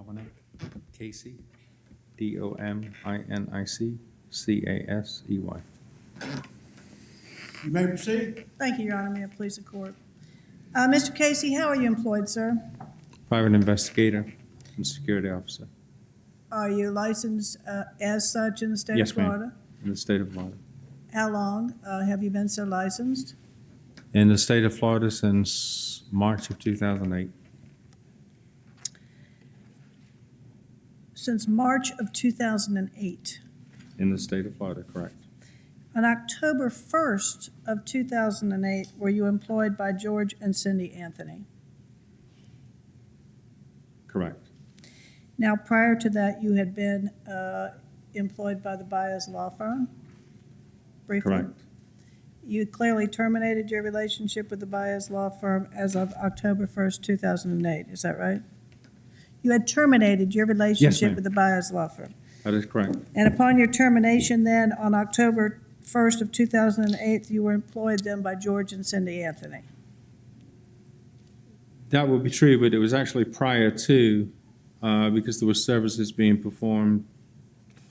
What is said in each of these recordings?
Dominic, Casey, Dominic, Casey. You may proceed. Thank you, Your Honor. May it please the court. Mr. Casey, how are you employed, sir? Private investigator and security officer. Are you licensed as such in the state Yes, of ma'am. Florida? In the state of Florida. How long have you been so licensed? In the state of Florida since March of 2008. Since March of 2008. In the state of Florida, correct. On October 1st of 2008, were you employed by George and Cindy Anthony? Correct. Now, prior to that, you had been employed by the Baez Law Firm? Briefly? Correct. You clearly terminated your relationship with the Baez Law Firm as of October 1st, 2008. Is that right? You had terminated your relationship ma'am. with the Baez Law Firm. That is correct. And upon your termination then, on October 1st of 2008, you were employed then by George and Cindy Anthony. That would be true, but it was actually prior to, because there were services being performed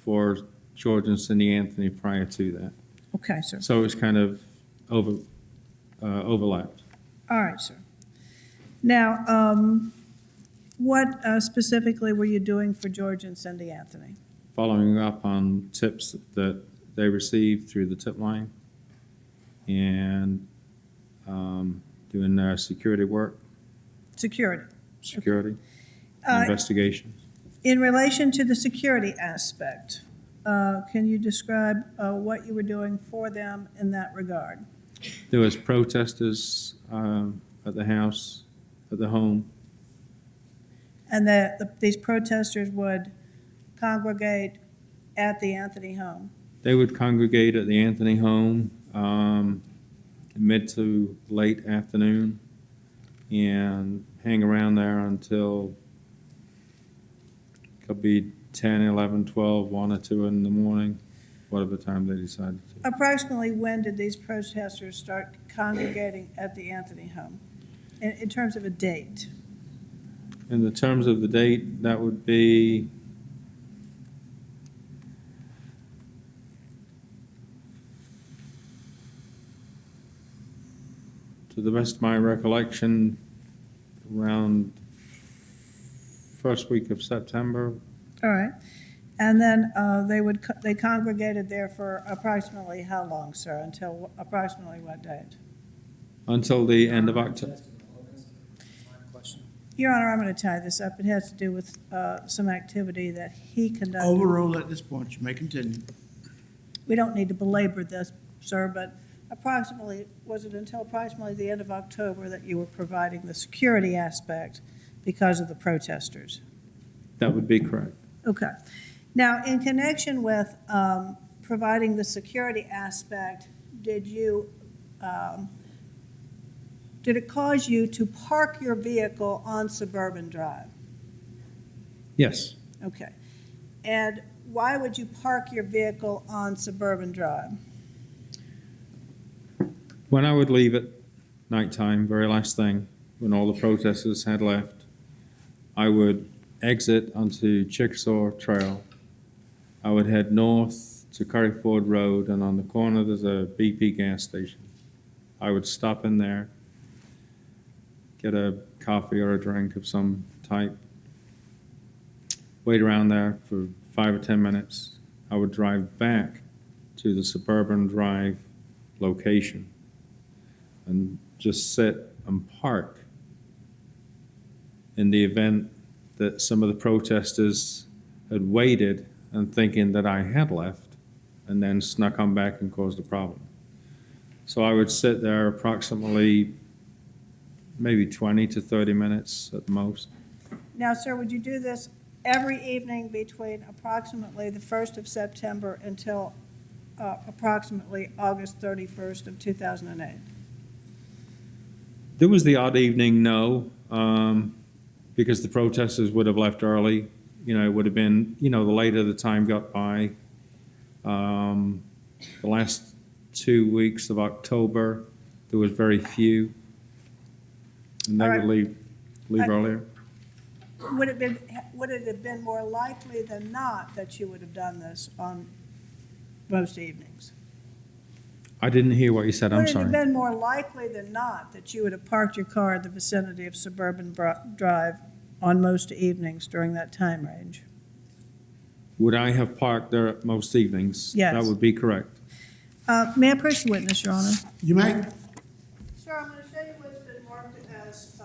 for George and Cindy Anthony prior to that. Okay, sir. So it was kind of overlapped. All right, sir. Now, what specifically were you doing for George and Cindy Anthony? Following up on tips that they received through the tip line and doing their security work, Security. investigations. In relation to the security aspect, can you describe what you were doing for them in that regard? There was protesters at the house, at the home. And that these protesters would congregate at the Anthony home? They would congregate at the Anthony home mid to late afternoon and hang around there until could be 10, 11, 12, 1 or 2 in the morning, whatever time they decided to. Approximately when did these protesters start congregating at the Anthony home, in terms of a date? In the terms of the date, that would be to the best of my recollection, around first week of September. All right. And then they congregated there for approximately how long, sir? Until approximately what date? Until the end of October. Your Honor, I'm going to tie this up. It has to do with some activity that he conducted. Overruled at this point. You may continue. We don't need to belabor this, sir, but approximately, was it until approximately the end of October that you were providing the security aspect because of the protesters? That would be correct. Okay. Now, in connection with providing the security aspect, did it cause you to park your vehicle on Suburban Drive? Yes. Okay. And why would you park your vehicle on Suburban Drive? When I would leave at nighttime, very last thing, when all the protesters had left, I would exit onto Chickasaw Trail. I would head north to Curry Ford Road, and on the corner there's a BP gas station. I would stop in there, get a coffee or a drink of some type, wait around there for 5 or 10 minutes. I would drive back to the Suburban Drive location and just sit and park in the event that some of the protesters had waited and thinking that I had left and then snuck on back and caused a problem. So I would sit there approximately maybe 20 to 30 minutes at the most. Now, sir, would you do this every evening between approximately the 1st of September until approximately August 31st of 2008? There was the odd evening, no, because the protesters would have left early. You know, it would have been, the later the time got by. The last 2 weeks of October, there was very few. And they All would right. leave earlier. would it have been more likely than not that you would have done this on most evenings? I didn't hear what you said, I'm Would it have sorry. been more likely than not that you would have parked your car in the vicinity of Suburban Drive on most evenings during that time range? Would I have parked there at most evenings? Yes. That would be correct. May I approach the witness, Your Honor? You may. Sir, I'm going to show you what's been marked as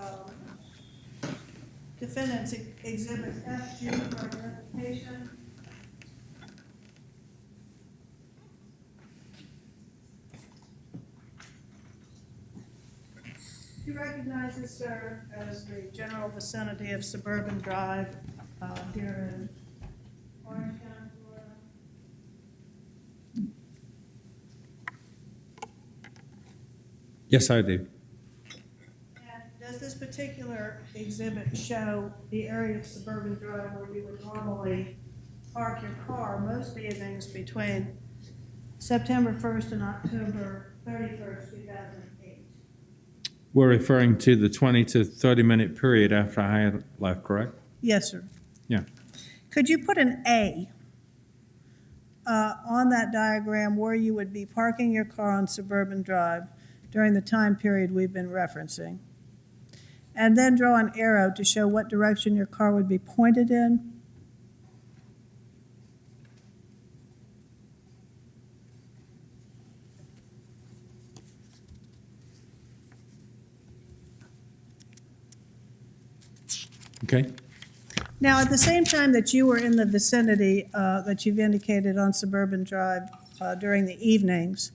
Defendant's Exhibit FG for identification. Do you recognize this, sir, as the general vicinity of Suburban Drive here in Orange County, Florida? Yes, I do. And does this particular exhibit show the area of Suburban Drive where you would normally park your car most evenings between September 1st and October 31st, 2008? We're referring to the 20 to 30-minute period after I had left, correct? Yes, sir. Yeah. Could you put an A on that diagram where you would be parking your car on Suburban Drive during the time period we've been referencing? And then draw an arrow to show what direction your car would be pointed in? Okay. Now, at the same time that you were in the vicinity that you've indicated on Suburban Drive during the evenings,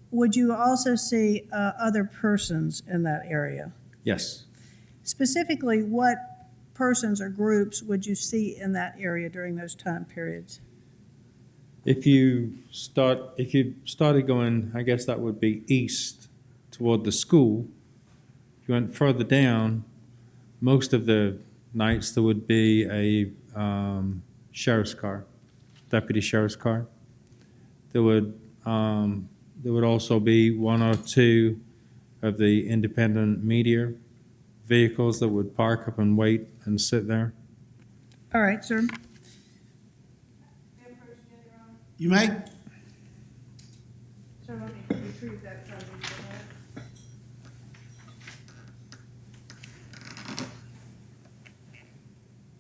would you also see other persons in that area? Yes. Specifically, what persons or groups would you see in that area during those time periods? If you started going, I guess that would be east toward the school. If you went further down, most of the nights there would be a sheriff's car, deputy sheriff's car. There would also be one or two of the independent media vehicles that would park up and wait and sit there. All right, sir. You may. So let me retrieve that from you.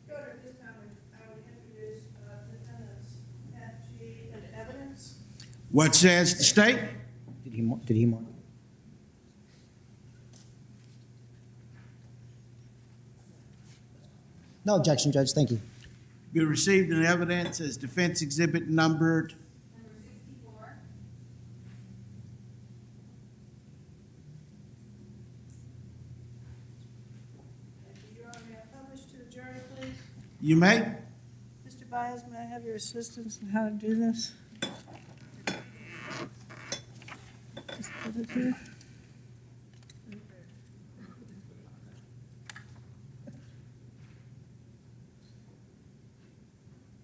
Go to this time, I would introduce defendants FG and evidence. What says the state? Did he mark? No objection, Judge. Thank you. Be received in evidence as defense exhibit numbered. Number 64. Thank you, Your Honor. May I publish to the jury, please? You may. Mr. Baez, may I have your assistance in how to do this? Just put it here.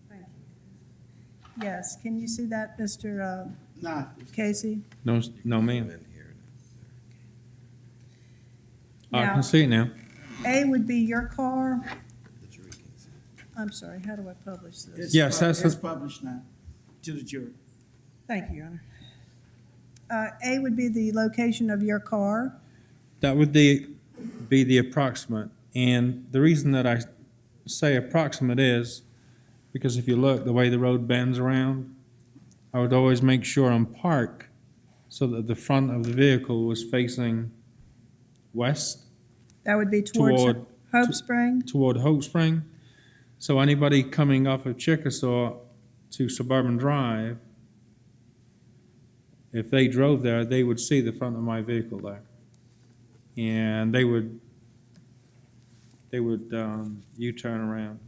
Thank you. Yes, can you see that, Mr. Nah. Casey? No, ma'am. I Now- can see it now. A would be your car. I'm sorry, how do I publish this? It's Yes, that's it's the- published now to the jury. Thank you, Your Honor. A would be the location of your car. That would be the approximate. And the reason that I say approximate is because if you look the way the road bends around, I would always make sure I'm parked so that the front of the vehicle was facing west That would be towards Toward- Hope Spring. toward Hope Spring. So anybody coming off of Chickasaw to Suburban Drive, if they drove there, they would see the front of my vehicle there. And they would U-turn around.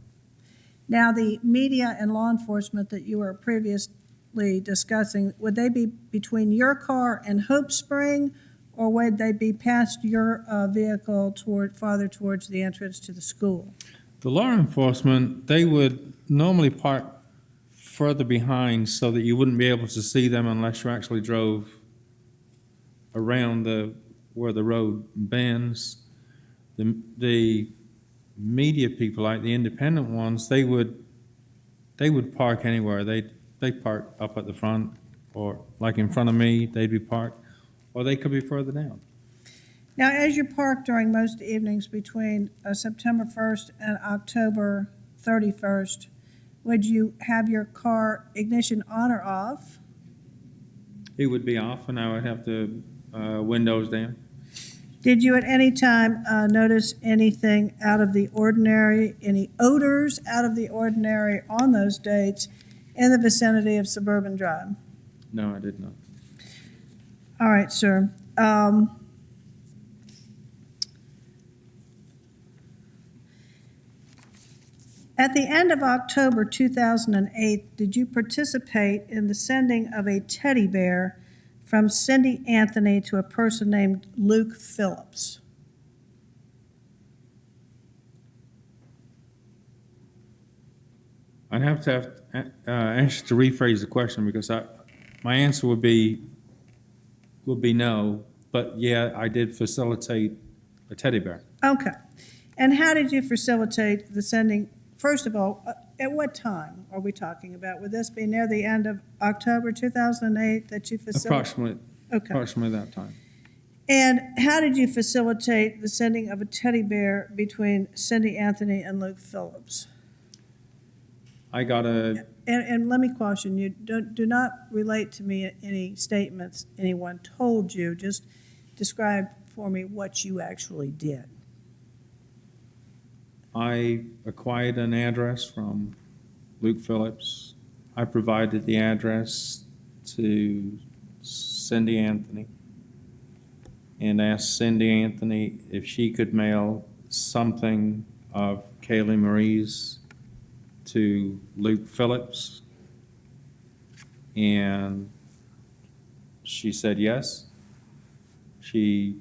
Now, the media and law enforcement that you were previously discussing, would they be between your car and Hope Spring, or would they be past your vehicle farther towards the entrance to the school? The law enforcement, they would normally park further behind so that you wouldn't be able to see them unless you actually drove around where the road bends. The media people, like the independent ones, they would park anywhere. They park up at the front, or like in front of me, they'd be parked, or they could be further down. Now, as you park during most evenings between September 1st and October 31st, would you have your car ignition on or off? It would be off, and I would have the windows down. Did you at any time notice anything out of the ordinary, any odors out of the ordinary on those dates in the vicinity of Suburban Drive? No, I did not. All right, sir. At the end of October 2008, did you participate in the sending of a teddy bear from Cindy Anthony to a person named Luke Phillips? I'd have to ask to rephrase the question, because my answer would be no, but yeah, I did facilitate a teddy bear. Okay. And how did you facilitate the sending? First of all, at what time are we talking about? Would this be near the end of October 2008 that you facilitated? Approximately that time. And how did you facilitate the sending of a teddy bear between Cindy Anthony and Luke Phillips? I got a And let me caution you, do not relate to me any statements anyone told you. Just describe for me what you actually did. I acquired an address from Luke Phillips. I provided the address to Cindy Anthony and asked Cindy Anthony if she could mail something of Caylee Marie's to Luke Phillips. And she said yes. She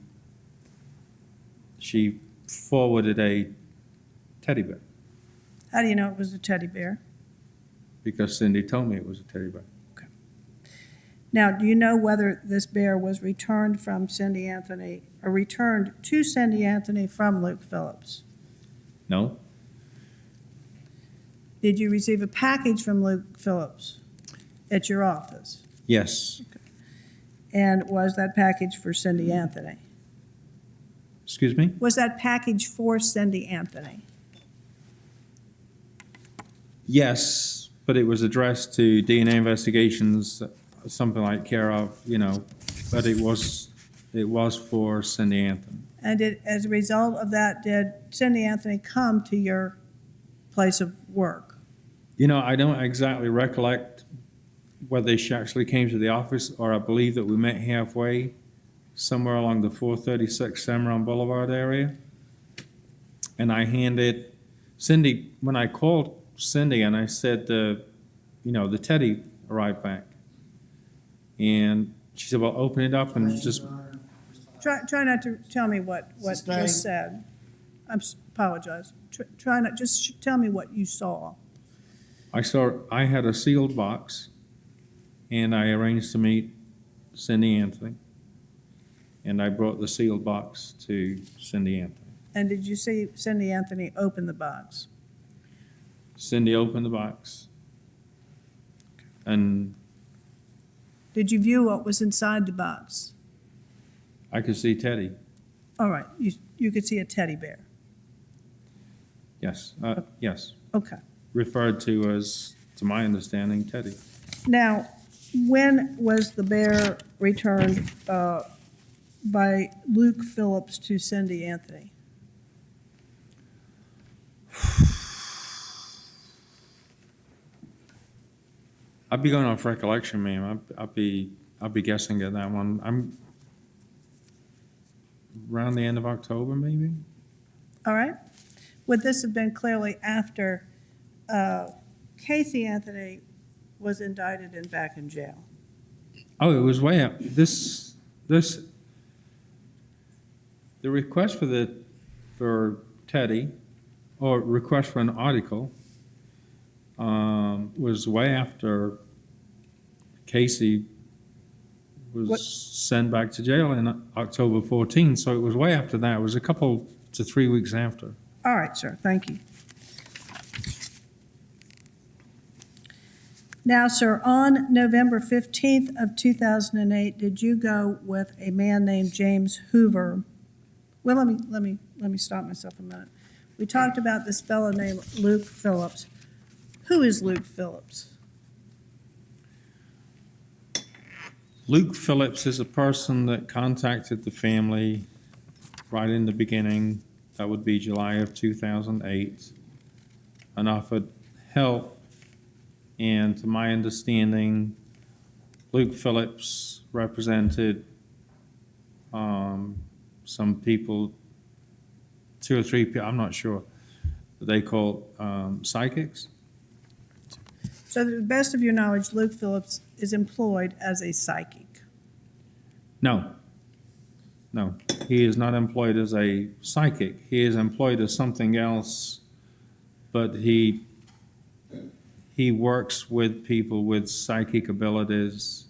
forwarded a teddy bear, How do you know it was a teddy bear? because Cindy told me it was a teddy bear. Now, do you know whether this bear was returned from Cindy Anthony or returned to Cindy Anthony from Luke Phillips? No? Did you receive a package from Luke Phillips at your office? Yes. And was that package for Cindy Anthony? Excuse me? Was that package for Cindy Anthony? Yes, but it was addressed to DNA Investigations, something like care of, but it was for Cindy Anthony. And as a result of that, did Cindy Anthony come to your place of work? I don't exactly recollect whether she actually came to the office, or I believe that we met halfway somewhere along the 436 Cimarron Boulevard area. And I handed Cindy, when I called Cindy and I said, the teddy arrived back. And she said, well, open it up and just, Try not to tell me what Sustained. was said. Apologize. Try not, just tell me what you saw. I had a sealed box, and I arranged to meet Cindy Anthony. And I brought the sealed box to Cindy Anthony. And did you see Cindy Anthony open the box? Cindy opened the box. And Did you view what was inside the box? I could see Teddy. All right, you could see a teddy bear. Yes, yes. Okay. Referred to as, to my understanding, Teddy. Now, when was the bear returned by Luke Phillips to Cindy Anthony? I'd be going off recollection, ma'am. I'd be guessing at that one. I'm around the end of October, maybe. All right. Would this have been clearly after Caylee Anthony was indicted and back in jail? Oh, it was way up. The request for Teddy, or request for an article, was way after Casey was sent back to jail in October 14. So it was way after that. It was a couple to 3 weeks after. All right, sir, thank you. Now, sir, on November 15th of 2008, did you go with a man named James Hoover? Well, let me stop myself a minute. We talked about this fellow named Luke Phillips. Who is Luke Phillips? Luke Phillips is a person that contacted the family right in the beginning. That would be July of 2008, and offered help. And to my understanding, Luke Phillips represented some people, 2 or 3 people, I'm not sure, that they call psychics. So to the best of your knowledge, Luke Phillips is employed as a psychic. No, he is not employed as a psychic. He is employed as something else, but he works with people with psychic abilities,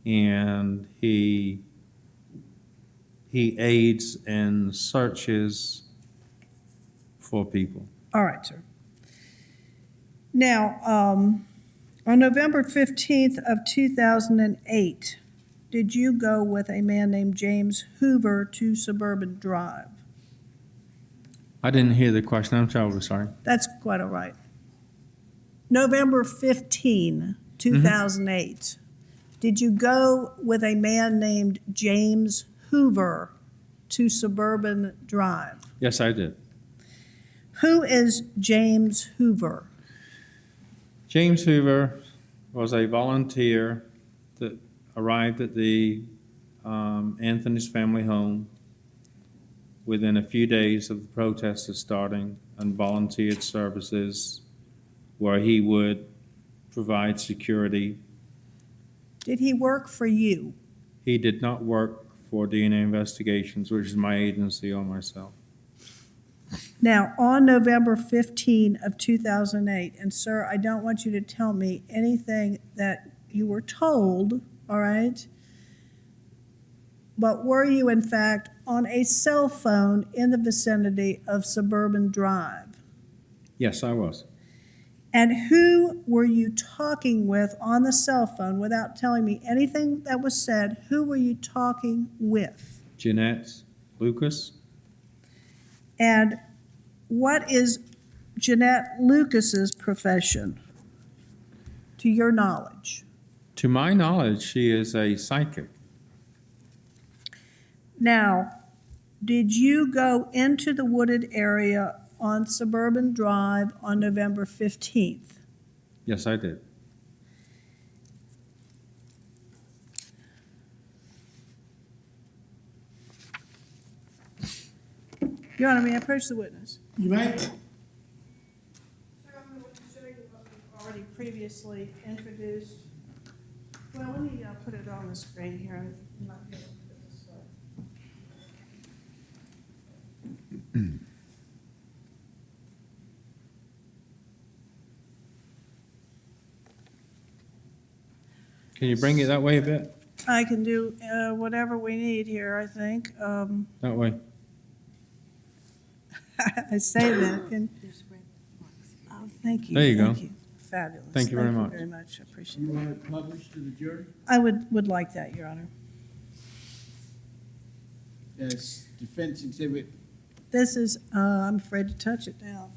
and he aids and searches for people. All right, sir. Now, on November 15th of 2008, did you go with a man named James Hoover to Suburban Drive? I didn't hear the question. I'm terribly sorry. That's quite all right. November 15, 2008, did you go with a man named James Hoover to Suburban Drive? Yes, I did. Who is James Hoover? James Hoover was a volunteer that arrived at the Anthony's family home within a few days of the protesters starting, and volunteered services where he would provide security. Did he work for you? He did not work for DNA Investigations, which is my agency, or myself. Now, on November 15 of 2008, and sir, I don't want you to tell me anything that you were told, all right? But were you, in fact, on a cell phone in the vicinity of Suburban Drive? Yes, I was. And who were you talking with on the cell phone without telling me anything that was said? Who were you talking with? Jeanette Lucas. And what is Jeanette Lucas's profession, to your knowledge? To my knowledge, she is a psychic. Now, did you go into the wooded area on Suburban Drive on November 15th? Yes, I did. Your Honor, may I approach the witness? You may. Sir, I'm going to show you what we've already previously introduced. Well, let me put it on the screen here. You might be able to put this Can you bring it that way a bit? I can do whatever we need here, I think. That way. I say that, and, oh, thank you. There you go. Thank you. Fabulous. Thank you very much. Very much, I appreciate You it. want it published to the jury I would like that, Your Honor. as defense exhibit? This is, I'm afraid to touch it now.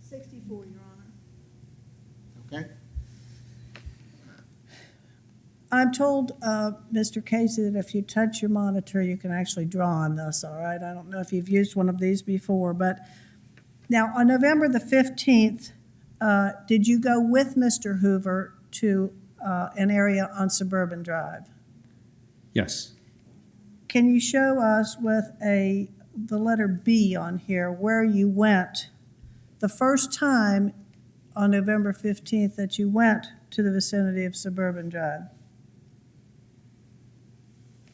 64, Your Honor. Okay. I'm told, Mr. Casey, that if you touch your monitor, you can actually draw on this, all right? I don't know if you've used one of these before, but now on November the 15th, did you go with Mr. Hoover to an area on Suburban Drive? Yes. Can you show us with the letter B on here where you went the first time on November 15th that you went to the vicinity of Suburban Drive?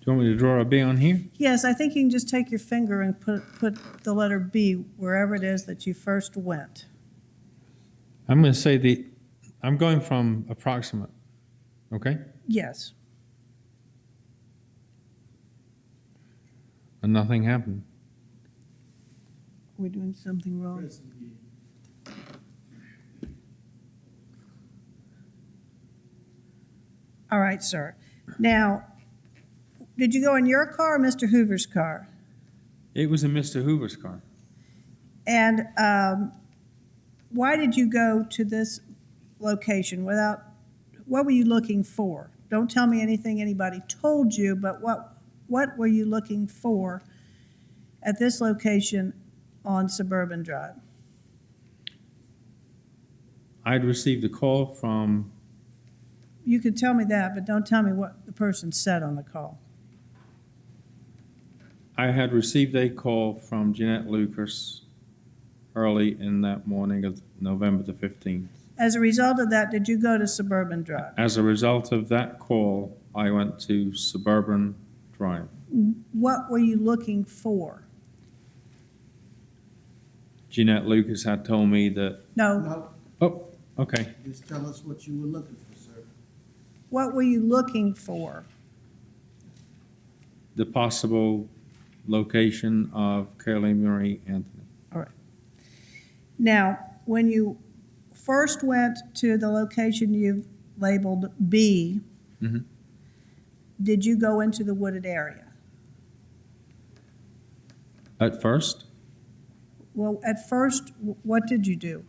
Do you want me to draw a B on here? Yes, I think you can just take your finger and put the letter B wherever it is that you first went. I'm going to say I'm going from approximate, okay? Yes. And nothing happened. we're doing something wrong. All right, sir. Now, did you go in your car or Mr. Hoover's car? It was in Mr. Hoover's car. And why did you go to this location without, what were you looking for? Don't tell me anything anybody told you, but what were you looking for at this location on Suburban Drive? I'd received a call from, You could tell me that, but don't tell me what the person said on the call. I had received a call from Jeanette Lucas early in that morning of November the 15th. As a result of that, did you go to Suburban Drive? As a result of that call, I went to Suburban Drive. What were you looking for? Jeanette Lucas had told me that, No, No, oh, okay. just tell us what you were looking for, sir. what were you looking for? The possible location of Caylee Marie Anthony. Now, when you first went to the location you've labeled B, Mhm. did you go into the wooded area? At first, Well, at first, what did you do?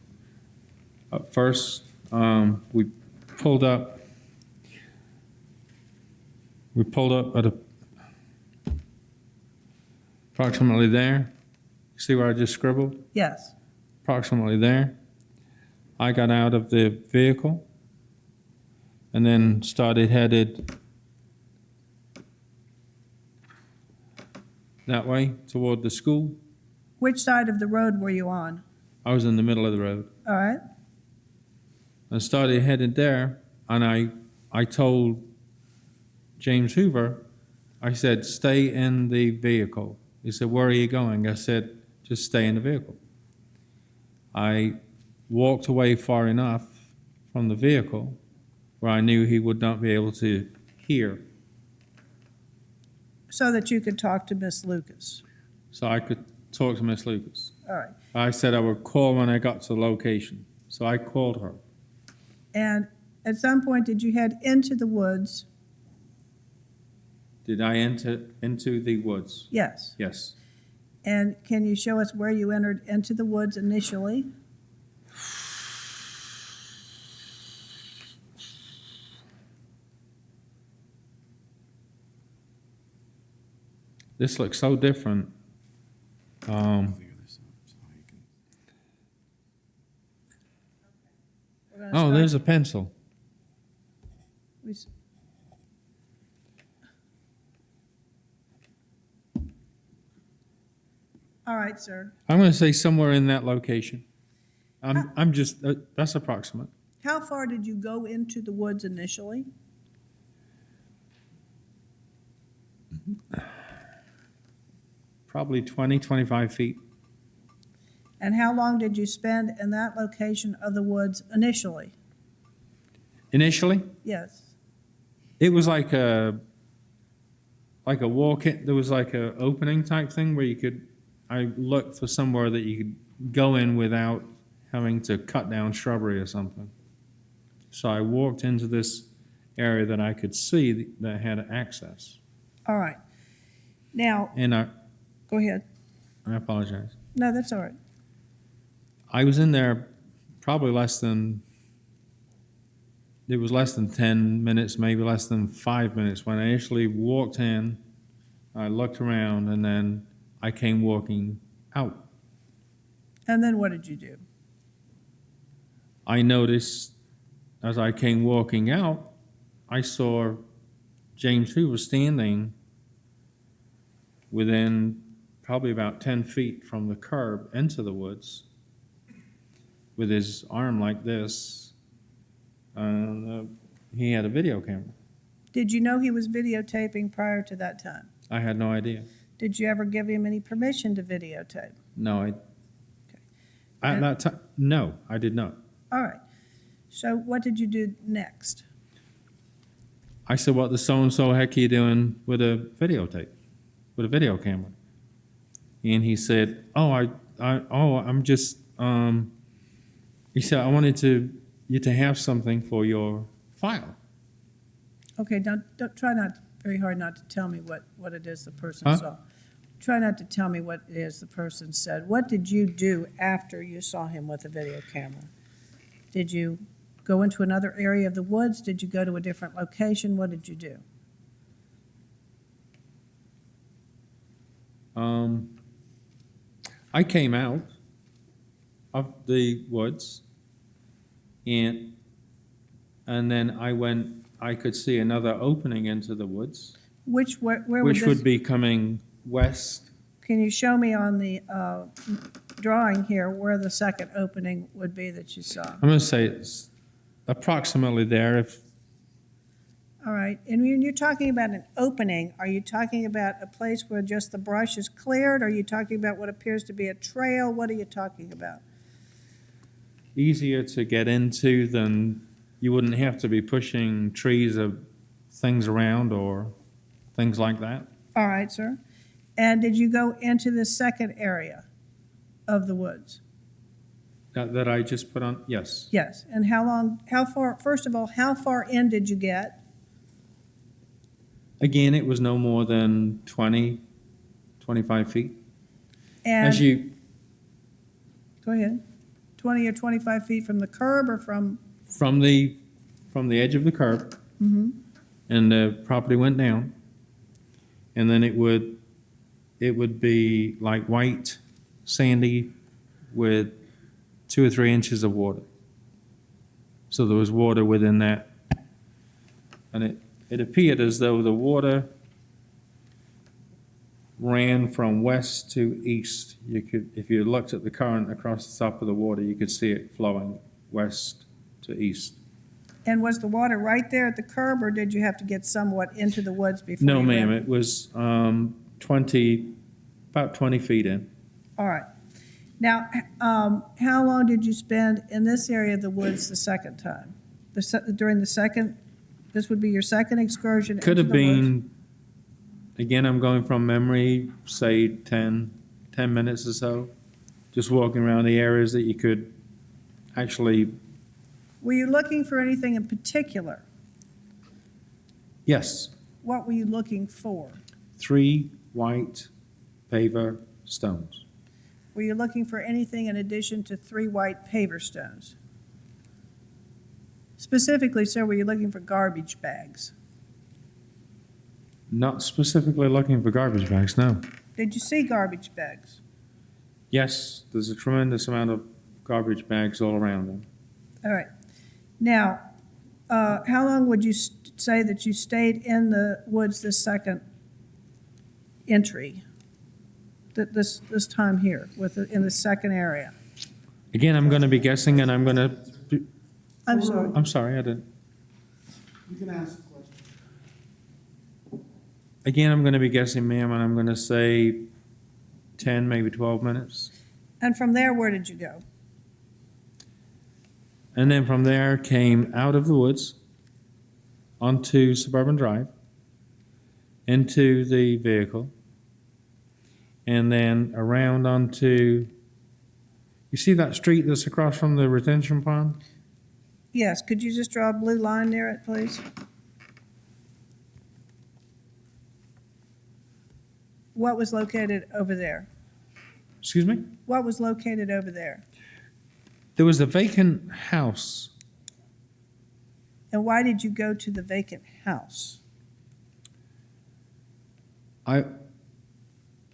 we pulled up. We pulled up at approximately there. See where I just scribbled? Yes. Approximately there. I got out of the vehicle and then started headed that way toward the school. Which side of the road were you on? I was in the middle of the road. All right. I started headed there, and I told James Hoover, I said, stay in the vehicle. He said, where are you going? I said, just stay in the vehicle. I walked away far enough from the vehicle where I knew he would not be able to hear, So that you could talk to Miss Lucas. so I could talk to Miss Lucas. All right. I said I would call when I got to the location, so I called her. And at some point, did you head into the woods? Did I enter into the woods? Yes. Yes. And can you show us where you entered into the woods initially? This looks so different. We're gonna Oh, start- there's a pencil. we s- All right, sir. I'm going to say somewhere in that location. I'm just, that's approximate. How far did you go into the woods initially? Probably 20, 25 feet. And how long did you spend in that location of the woods initially? Initially, Yes. it was like a walk in, there was like a opening type thing where I looked for somewhere that you could go in without having to cut down shrubbery or something. So I walked into this area that I could see that had access. All right. Now, And go ahead. I apologize. No, that's all right. I was in there probably it was less than 10 minutes, maybe less than 5 minutes. When I initially walked in, I looked around, and then I came walking out. And then what did you do? I noticed as I came walking out, I saw James Hoover standing within probably about 10 feet from the curb into the woods with his arm like this. He had a video camera. Did you know he was videotaping prior to that time? I had no idea. Did you ever give him any permission to videotape? No, at And- that time, no, I did not. All right. So what did you do next? I said, what the so-and-so heck are you doing with a videotape, with a video camera? And he said, oh, I I'm just, you said I wanted you to have something for your file. Okay, don't try not, very hard not to tell me what it is the person Huh? saw. Try not to tell me what it is the person said. What did you do after you saw him with a video camera? Did you go into another area of the woods? Did you go to a different location? What did you do? I came out of the woods and then I could see another opening into the woods, Where would which this, would be coming west. can you show me on the drawing here where the second opening would be that you saw? I'm going to say it's approximately there. All right, and when you're talking about an opening, are you talking about a place where just the brush is cleared? Are you talking about what appears to be a trail? What are you talking about? Easier to get into than you wouldn't have to be pushing trees or things around or things like that. All right, sir. And did you go into the second area of the woods? That I just put on, yes. Yes. And how far, first of all, how far in did you get? Again, it was no more than 20, 25 feet. And As you, go ahead. 20 or 25 feet from the curb or from? from the edge of the curb, and the property went down, and then it would be like white, sandy, with 2 or 3 inches of water. So there was water within that, and it appeared as though the water ran from west to east. You could, if you looked at the current across the top of the water, you could see it flowing west to east. And was the water right there at the curb, or did you have to get somewhat into the woods before? No, you ma'am, went? it was about 20 feet in. All right. Now, how long did you spend in this area of the woods the second time? During the second, this would be your second excursion Could into have the woods? been, again, I'm going from memory, say 10 minutes or so, just walking around the areas that you could actually, Were you looking for anything in particular? yes, What were you looking for? 3 white paver stones. Were you looking for anything in addition to 3 white paver stones? Specifically, sir, were you looking for garbage bags? Not specifically looking for garbage bags, no. Did you see garbage bags? Yes, there's a tremendous amount of garbage bags all around them. All right. Now, how long would you say that you stayed in the woods this second entry? This time here, in the second area? Again, I'm going to be guessing, and I'm going to, I'm sorry. I'm sorry, I didn't. You can ask the question. Again, I'm going to be guessing, ma'am, and I'm going to say 10, maybe 12 minutes. And from there, where did you go? And then from there came out of the woods onto Suburban Drive, into the vehicle, and then around onto, you see that street that's across from the retention pond? Yes, could you just draw a blue line near it, please? What was located over there? Excuse me? What was located over there? There was a vacant house. And why did you go to the vacant house?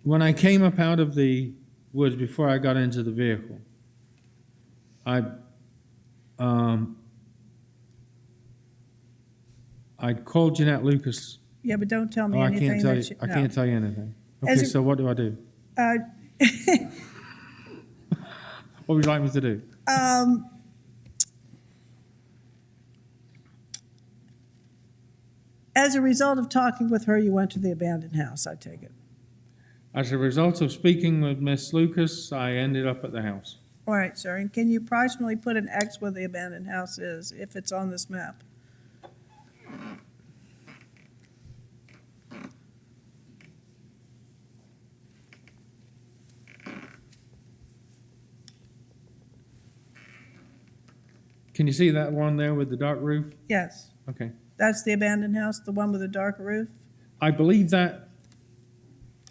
When I came up out of the woods before I got into the vehicle, I called Jeanette Lucas. Yeah, but don't tell me Oh, I anything can't tell you. that you, I no. can't tell you anything. As Okay, a- so what do I do? Uh, What would you like me to do? As a result of talking with her, you went to the abandoned house, I take it. As a result of speaking with Miss Lucas, I ended up at the house. All right, sir, and can you approximately put an X where the abandoned house is, if it's on this map? Can you see that one there with the dark roof? Yes. Okay. That's the abandoned house, the one with the dark roof? I believe that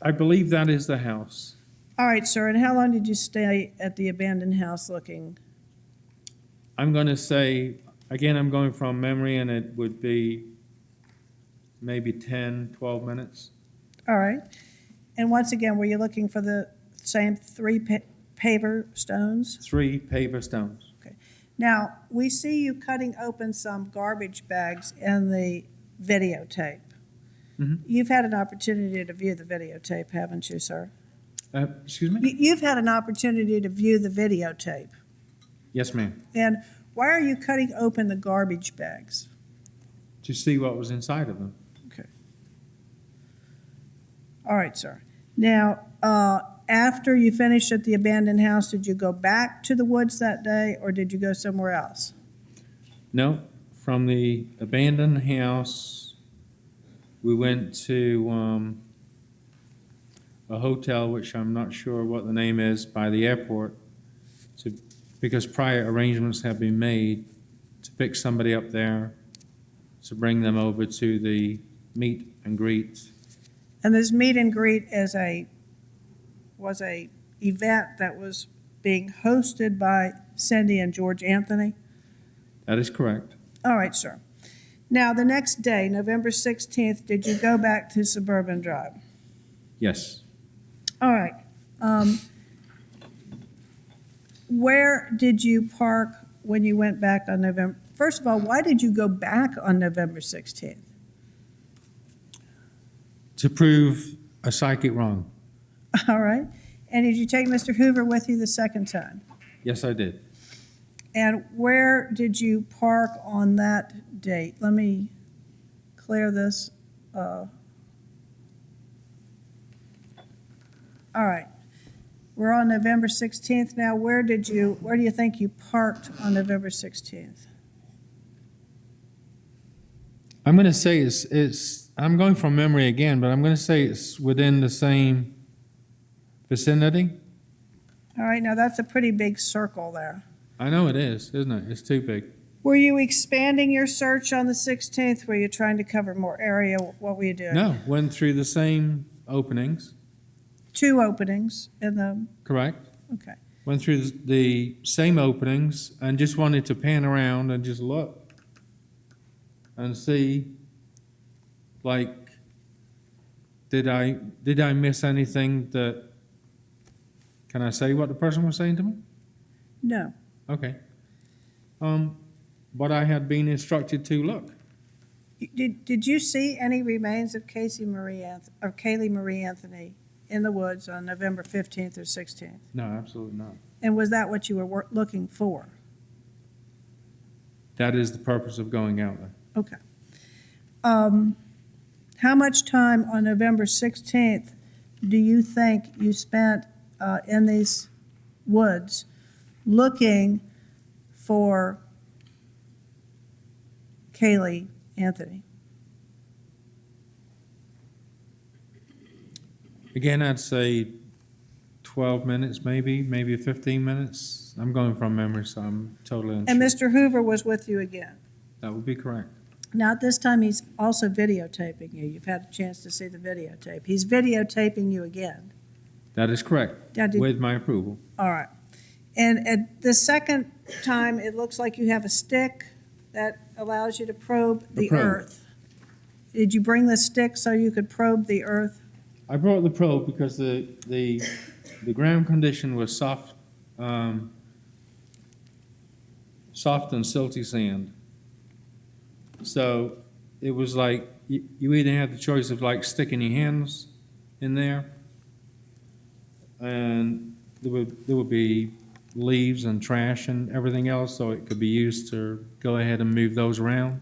is the house. All right, sir, and how long did you stay at the abandoned house looking? I'm going to say, again, I'm going from memory, and it would be maybe 10, 12 minutes. All right. And once again, were you looking for the same three paver stones? 3 paver stones. Now, we see you cutting open some garbage bags in the videotape. Mhm. You've had an opportunity to view the videotape, haven't you, sir? Excuse me? You've had an opportunity to view the videotape. Yes, ma'am. And why are you cutting open the garbage bags? To see what was inside of them. Okay. All right, sir. Now, after you finished at the abandoned house, did you go back to the woods that day, or did you go somewhere else? No, from the abandoned house, we went to a hotel, which I'm not sure what the name is, by the airport, because prior arrangements have been made to pick somebody up there, to bring them over to the meet and greet. And this meet and greet was a event that was being hosted by Cindy and George Anthony? That is correct. All right, sir. Now, the next day, November 16th, did you go back to Suburban Drive? Yes. All right. Where did you park when you went back on November? First of all, why did you go back on November 16th? To prove a psychic wrong. All right. And did you take Mr. Hoover with you the second time? Yes, I did. And where did you park on that date? Let me clear this. All right. We're on November 16th now. Where do you think you parked on November 16th? I'm going to say it's I'm going from memory again, but I'm going to say it's within the same vicinity. All right, now that's a pretty big circle there. I know it is, isn't it? It's too big. Were you expanding your search on the 16th? Were you trying to cover more area? What were you doing? No, went through the same openings, 2 openings in the, correct? okay. Went through the same openings and just wanted to pan around and just look and see, like, did I miss anything that, can I say what the person was saying to me? No. Okay. But I had been instructed to look. Did you see any remains of Caylee Marie Anthony in the woods on November 15th or 16th? No, absolutely not. And was that what you were looking for? That is the purpose of going out there. Okay. How much time on November 16th do you think you spent in these woods looking for Caylee Anthony? Again, I'd say 12 minutes, maybe 15 minutes. I'm going from memory, so I'm totally unsure. And Mr. Hoover was with you again. That would be correct. Now, at this time, he's also videotaping you. You've had a chance to see the videotape. He's videotaping you again. That is correct, Now, with my approval. all right. And at the second time, it looks like you have a stick that allows you to probe the probe. earth. Did you bring the stick so you could probe the earth? I brought the probe because the ground condition was soft and silty sand. So it was like you either had the choice of like sticking your hands in there, and there would be leaves and trash and everything else, so it could be used to go ahead and move those around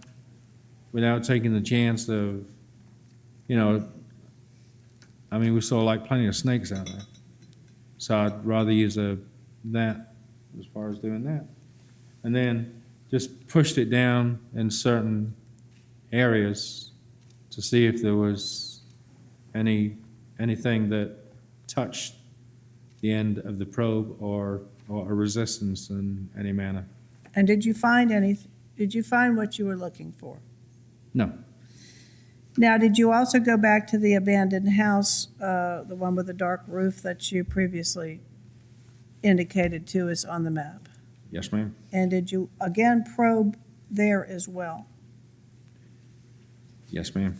without taking the chance of, I mean, we saw like plenty of snakes out there. So I'd rather use that as far as doing that. And then just pushed it down in certain areas to see if there was anything that touched the end of the probe or a resistance in any manner. And did you find what you were looking for? No. Now, did you also go back to the abandoned house, the one with the dark roof that you previously indicated to us on the map? Yes, ma'am. And did you again probe there as well? Yes, ma'am.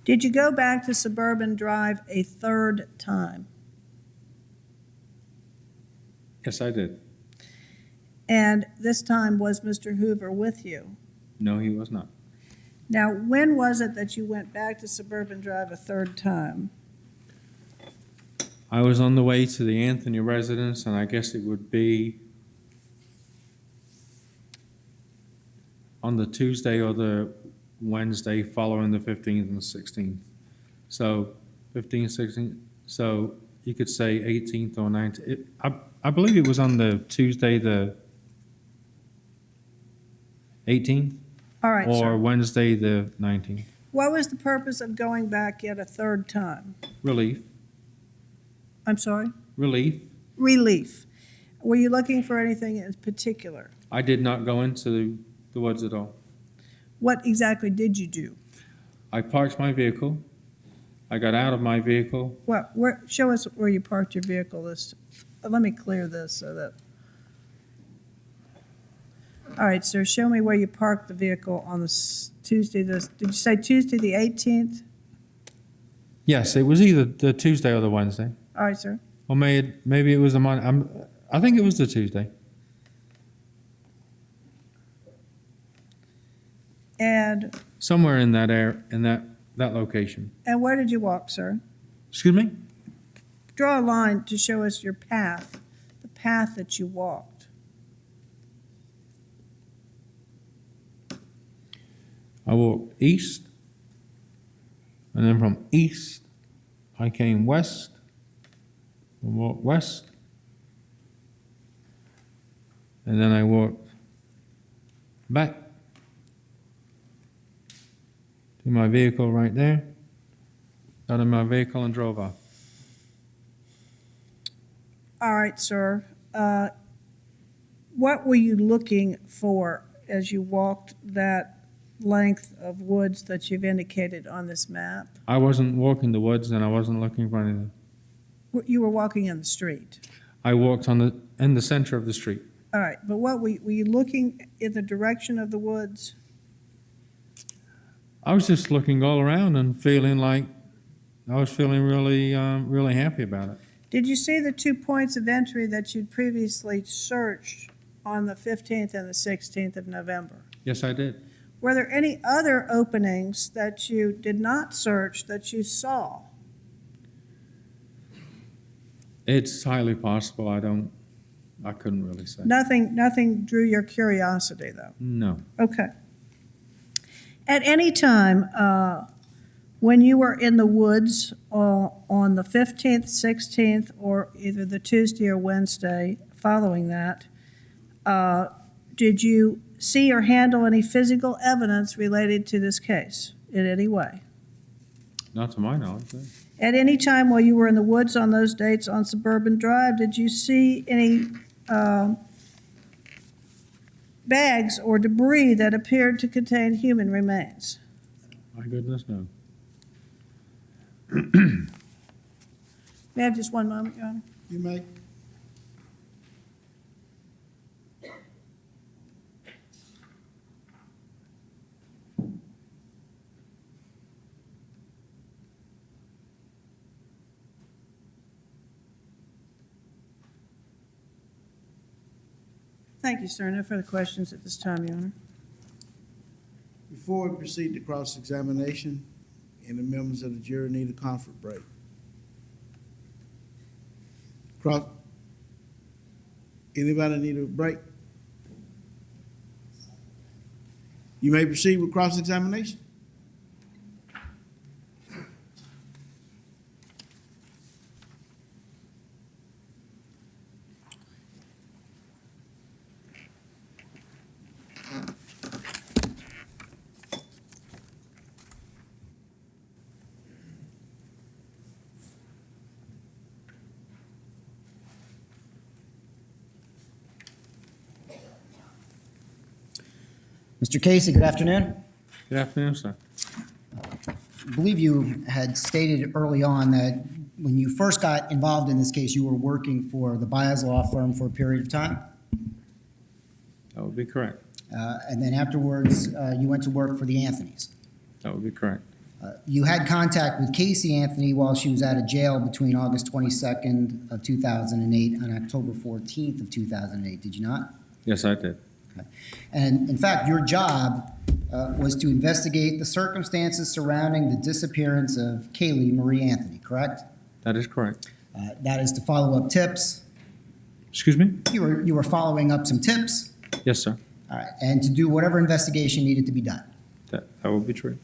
Did you go back to Suburban Drive a third time? Yes, I did. And this time, was Mr. Hoover with you? No, he was not. Now, when was it that you went back to Suburban Drive a third time? I was on the way to the Anthony residence, and I guess it would be on the Tuesday or the Wednesday following the 15th and 16th. So 15th, 16th, so you could say 18th or 19th. I believe it was on the Tuesday, the 18th, All right, or sir. Wednesday, the 19th. What was the purpose of going back yet a third time? Relief. I'm sorry? Relief. Relief. Were you looking for anything in particular? I did not go into the woods at all. What exactly did you do? I parked my vehicle. I got out of my vehicle. Show us where you parked your vehicle. Let me clear this so that. All right, sir, show me where you parked the vehicle on Tuesday, did you say Tuesday the 18th? Yes, it was either the Tuesday or the Wednesday. All right, sir. Or maybe it was the Monday. I think it was the Tuesday. And Somewhere in that that location. where did you walk, sir? Excuse me? Draw a line to show us your path, the path that you walked. I walked east, and then from east, I came west, and walked west, and then I walked back to my vehicle right there, got in my vehicle and drove off. All right, sir. What were you looking for as you walked that length of woods that you've indicated on this map? I wasn't walking the woods, and I wasn't looking for anything. You were walking in the street. I walked in the center of the street. All right, but what were you looking in the direction of the woods? I was just looking all around and feeling like I was feeling really, really happy about it. Did you see the 2 points of entry that you'd previously searched on the 15th and the 16th of November? Yes, I did. Were there any other openings that you did not search that you saw? It's highly possible. I couldn't really say. Nothing drew your curiosity, though? No. Okay. At any time, when you were in the woods on the 15th, 16th, or either the Tuesday or Wednesday following that, did you see or handle any physical evidence related to this case in any way? Not to my knowledge. No. At any time while you were in the woods on those dates on Suburban Drive, did you see any bags or debris that appeared to contain human remains? My goodness, no. May I have just one moment, Your Honor? You may. Thank you, sir. No further questions at this time, Your Honor. Before we proceed to cross-examination, any members of the jury need a comfort break. Anybody need a break? You may proceed with cross-examination. Mr. Casey, good afternoon. Good afternoon, sir. I believe you had stated early on that when you first got involved in this case, you were working for the Baez Law Firm for a period of time, That would be correct. and then afterwards, you went to work for the Anthonys. That would be correct. You had contact with Caylee Anthony while she was out of jail between August 22nd of 2008 and October 14th of 2008, did you not? Yes, I did. And in fact, your job was to investigate the circumstances surrounding the disappearance of Caylee Marie Anthony, correct? That is correct. That is to follow up tips. Excuse me? You were following up some tips, Yes, sir. all right, and to do whatever investigation needed to be done. That would be true.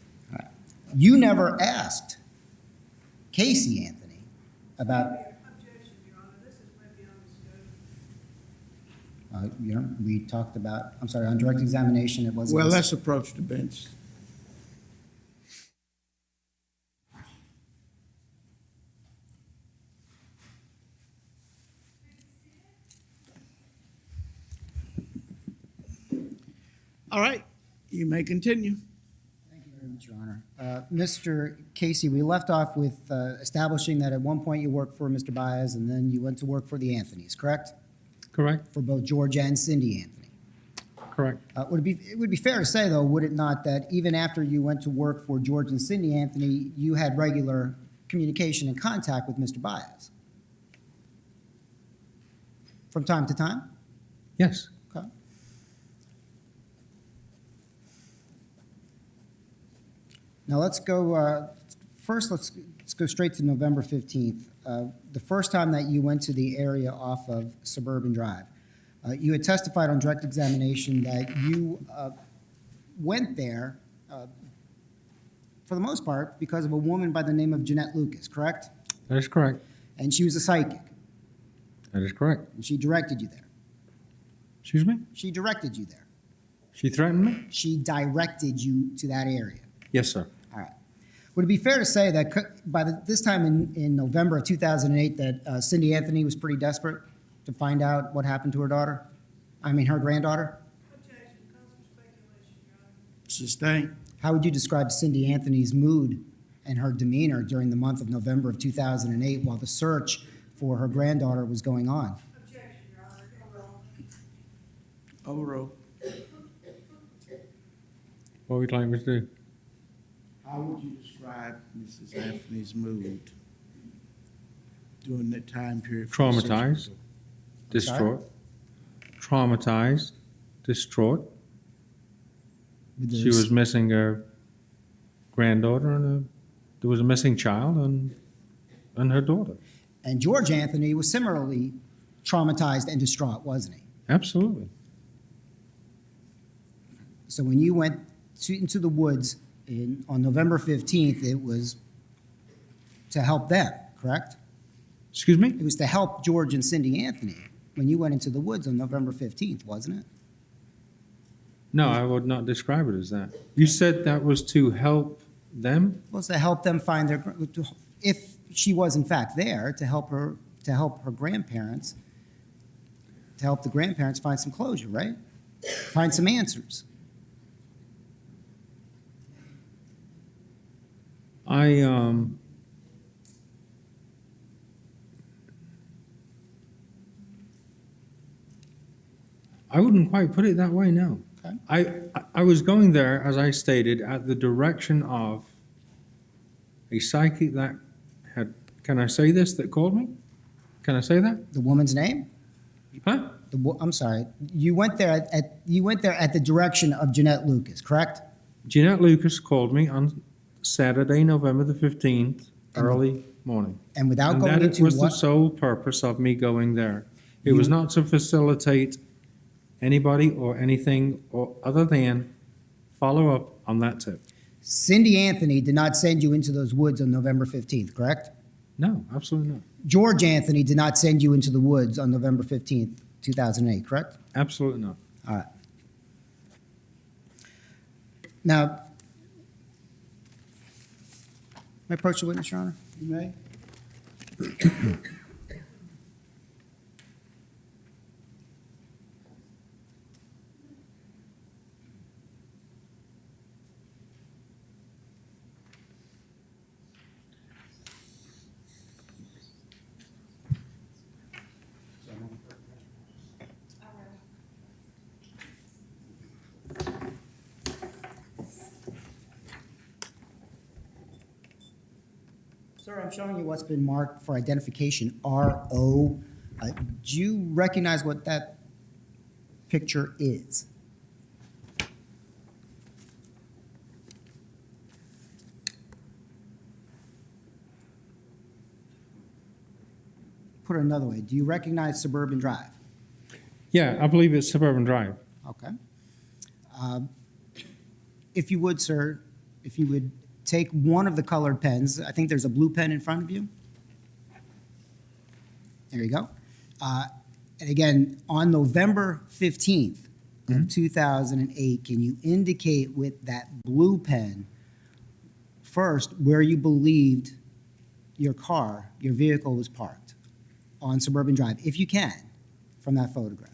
You never asked Caylee Anthony about. Objection, Your Honor, this is way beyond the scope. We talked about. I'm sorry, on direct examination, it wasn't. Well, let's approach the bench. All right, you may continue. Thank you very much, Your Honor. Mr. Casey, we left off with establishing that at one point you worked for Mr. Baez and then you went to work for the Anthonys, correct? Correct? For both George and Cindy Anthony. Correct. It would be fair to say, though, would it not, that even after you went to work for George and Cindy Anthony, you had regular communication and contact with Mr. Baez? From time to time? Yes. Okay. Now let's go, first let's go straight to November 15th. The first time that you went to the area off of Suburban Drive. You had testified on direct examination that you went there, for the most part, because of a woman by the name of Jeanette Lucas, correct? That is correct. And she was a psychic, That is correct. and she directed you there. Excuse me? She directed you there. She threatened me? She directed you to that area. Yes, sir. All right. Would it be fair to say that by this time in November of 2008 that Cindy Anthony was pretty desperate to find out what happened to her daughter? I mean, her granddaughter? Objection, calls for speculation, Your Honor. Sustain. How would you describe Cindy Anthony's mood and her demeanor during the month of November of 2008 while the search for her granddaughter was going on? Objection, Your Honor, overruled. Overruled. What would you like me to do? How would you describe Mrs. Anthony's mood during that time period? Traumatized. Distraught. Traumatized. Distraught. She was missing her granddaughter and there was a missing child and her daughter. And George Anthony was similarly traumatized and distraught, wasn't he? Absolutely. So when you went into the woods on November 15th, it was to help them, correct? Excuse me? It was to help George and Cindy Anthony when you went into the woods on November 15th, wasn't it? No, I would not describe it as that. You said that was to help them? It was to help them find if she was in fact there, to help her grandparents, to help the grandparents find some closure, right? Find some answers. I wouldn't quite put it that way, no. Okay. I was going there, as I stated, at the direction of a psychic that had, can I say this, that called me? Can I say that? The woman's name? Huh? I'm sorry. You went there at the direction of Jeanette Lucas, correct? Jeanette Lucas called me on Saturday, November the 15th, early morning. And without And going that into was the what? sole purpose of me going there. It was not to facilitate anybody or anything or other than follow up on that tip. Cindy Anthony did not send you into those woods on November 15th, correct? No, absolutely not. George Anthony did not send you into the woods on November 15th, 2008, correct? Absolutely not. All right. Now, may I approach the witness, Your Honor? You may. Sir, I'm showing you what's been marked for identification, RO. Do you recognize what that picture is? Put it another way, do you recognize Suburban Drive? Yeah, I believe it's Suburban Drive. Okay. If you would, sir, if you would take one of the colored pens, I think there's a blue pen in front of you. There you go. And again, on November 15th of 2008, can you indicate with that blue pen first where you believed your car, your vehicle was parked on Suburban Drive, if you can, from that photograph?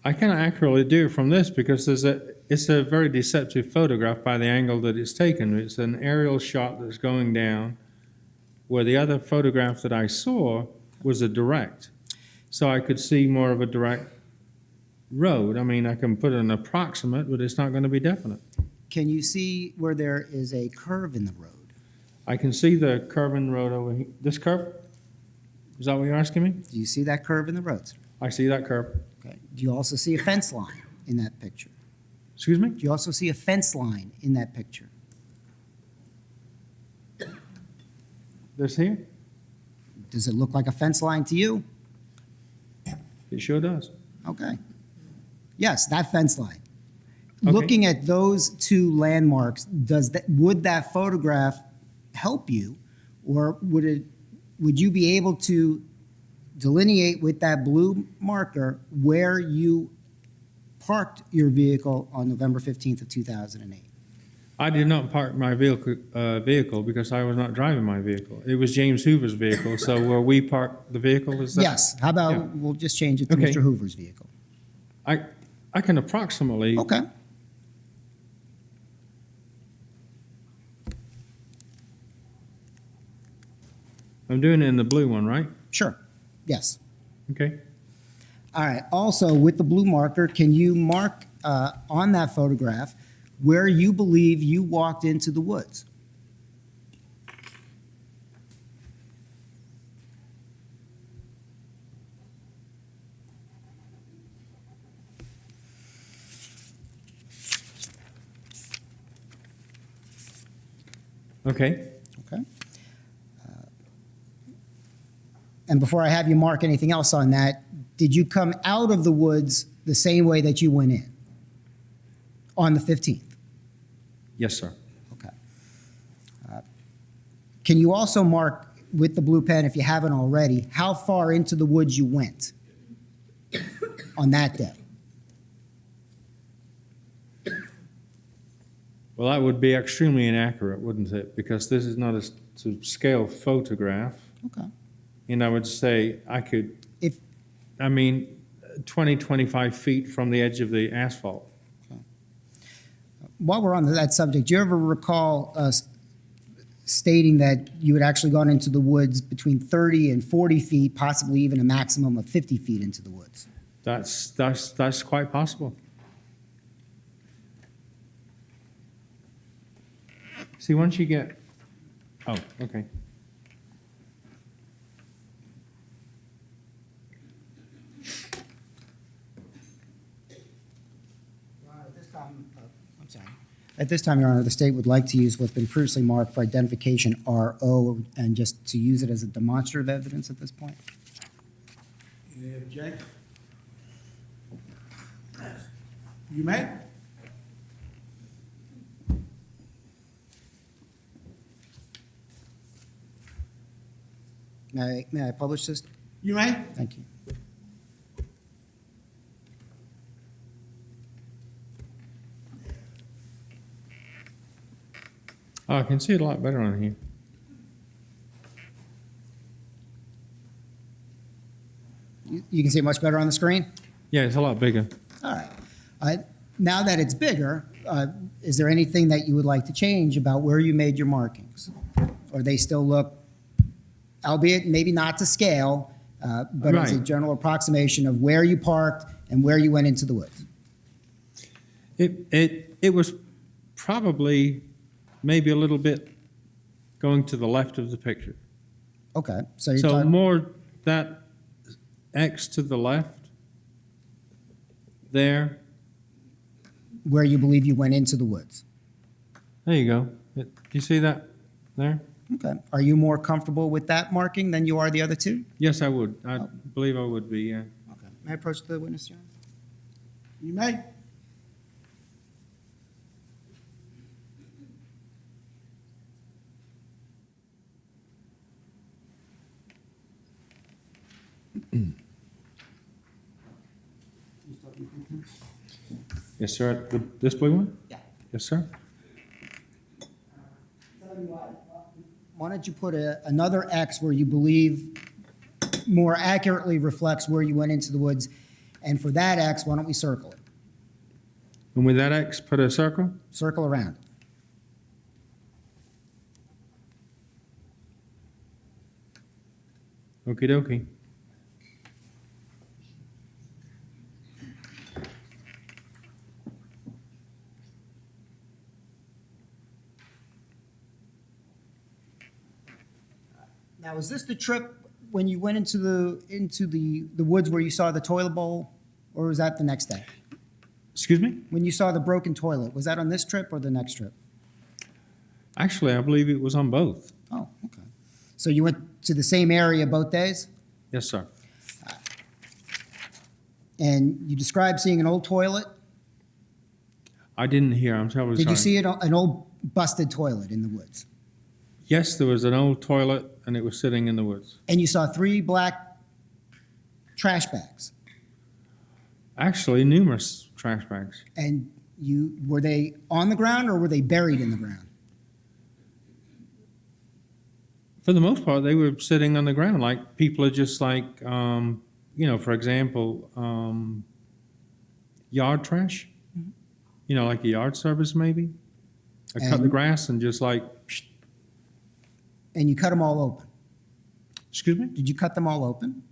I can accurately do it from this because it's a very deceptive photograph by the angle that it's taken. It's an aerial shot that's going down, where the other photograph that I saw was a direct. So I could see more of a direct road. I mean, I can put an approximate, but it's not going to be definite. Can you see where there is a curve in the road? I can see the curve in the road over here. This curve? Is that what you're asking me? Do you see that curve in the road, sir? I see that curve. Okay. Do you also see a fence line in that picture? Excuse me? Do you also see a fence line in that picture? This here? Does it look like a fence line to you? It sure does. Okay. Yes, that fence line. Okay. Looking at those two landmarks, would that photograph help you, or would you be able to delineate with that blue marker where you parked your vehicle on November 15th of 2008? I did not park my vehicle because I was not driving my vehicle. It was James Hoover's vehicle. So where we parked the vehicle, is that? Yes. How about Yeah. we'll just change it to Okay. Mr. Hoover's vehicle? I can approximately. Okay. I'm doing it in the blue one, right? Sure. Yes. Okay. All right. Also, with the blue marker, can you mark on that photograph where you believe you walked into the woods? Okay. Okay. And before I have you mark anything else on that, did you come out of the woods the same way that you went in on the 15th? Yes, sir. Okay. Can you also mark with the blue pen, if you haven't already, how far into the woods you went on that day? Well, that would be extremely inaccurate, wouldn't it? Because this is not a to scale photograph. Okay. And I would say I could, If 20, 25 feet from the edge of the asphalt. While we're on that subject, do you ever recall us stating that you had actually gone into the woods between 30 and 40 feet, possibly even a maximum of 50 feet into the woods? That's quite possible. See, once you get, oh, okay. At this time, Your Honor, the state would like to use what's been previously marked for identification RO and just to use it as a demonstrative evidence at this point. Any objection? You may. May I publish this? You may. Thank you. Oh, I can see it a lot better on here. You can see it much better on the screen? Yeah, it's a lot bigger. All right. Now that it's bigger, is there anything that you would like to change about where you made your markings? Or they still look, albeit maybe not to scale, but as a Right. general approximation of where you parked and where you went into the woods? It was probably maybe a little bit going to the left of the picture. Okay, so you're So talking, more that X to the left there. where you believe you went into the woods. There you go. Do you see that there? Okay. Are you more comfortable with that marking than you are the other two? Yes, I would. I believe I would be, yeah. Okay. May I approach the witness, Your Honor? You may. Yes, sir. This blue one? Yeah. Yes, sir. Why don't you put another X where you believe more accurately reflects where you went into the woods? And for that X, why don't we circle it? And with that X, put a circle? Circle around. Okie dokie. Now, is this the trip when you went into the woods where you saw the toilet bowl, or was that the next day? Excuse me? When you saw the broken toilet, was that on this trip or the next trip? Actually, I believe it was on both. Oh, okay. So you went to the same area both days, Yes, sir. and you described seeing an old toilet. I didn't hear. I'm terribly Did sorry. you see an old busted toilet in the woods? Yes, there was an old toilet, and it was sitting in the woods. And you saw 3 black trash bags. Actually, numerous trash bags. And were they on the ground or were they buried in the ground? For the most part, they were sitting on the ground. Like people are just like, for example, yard trash. Like a yard service maybe. I cut the And- grass and just like, psh, And you cut them all open. excuse me? Did you cut them all open?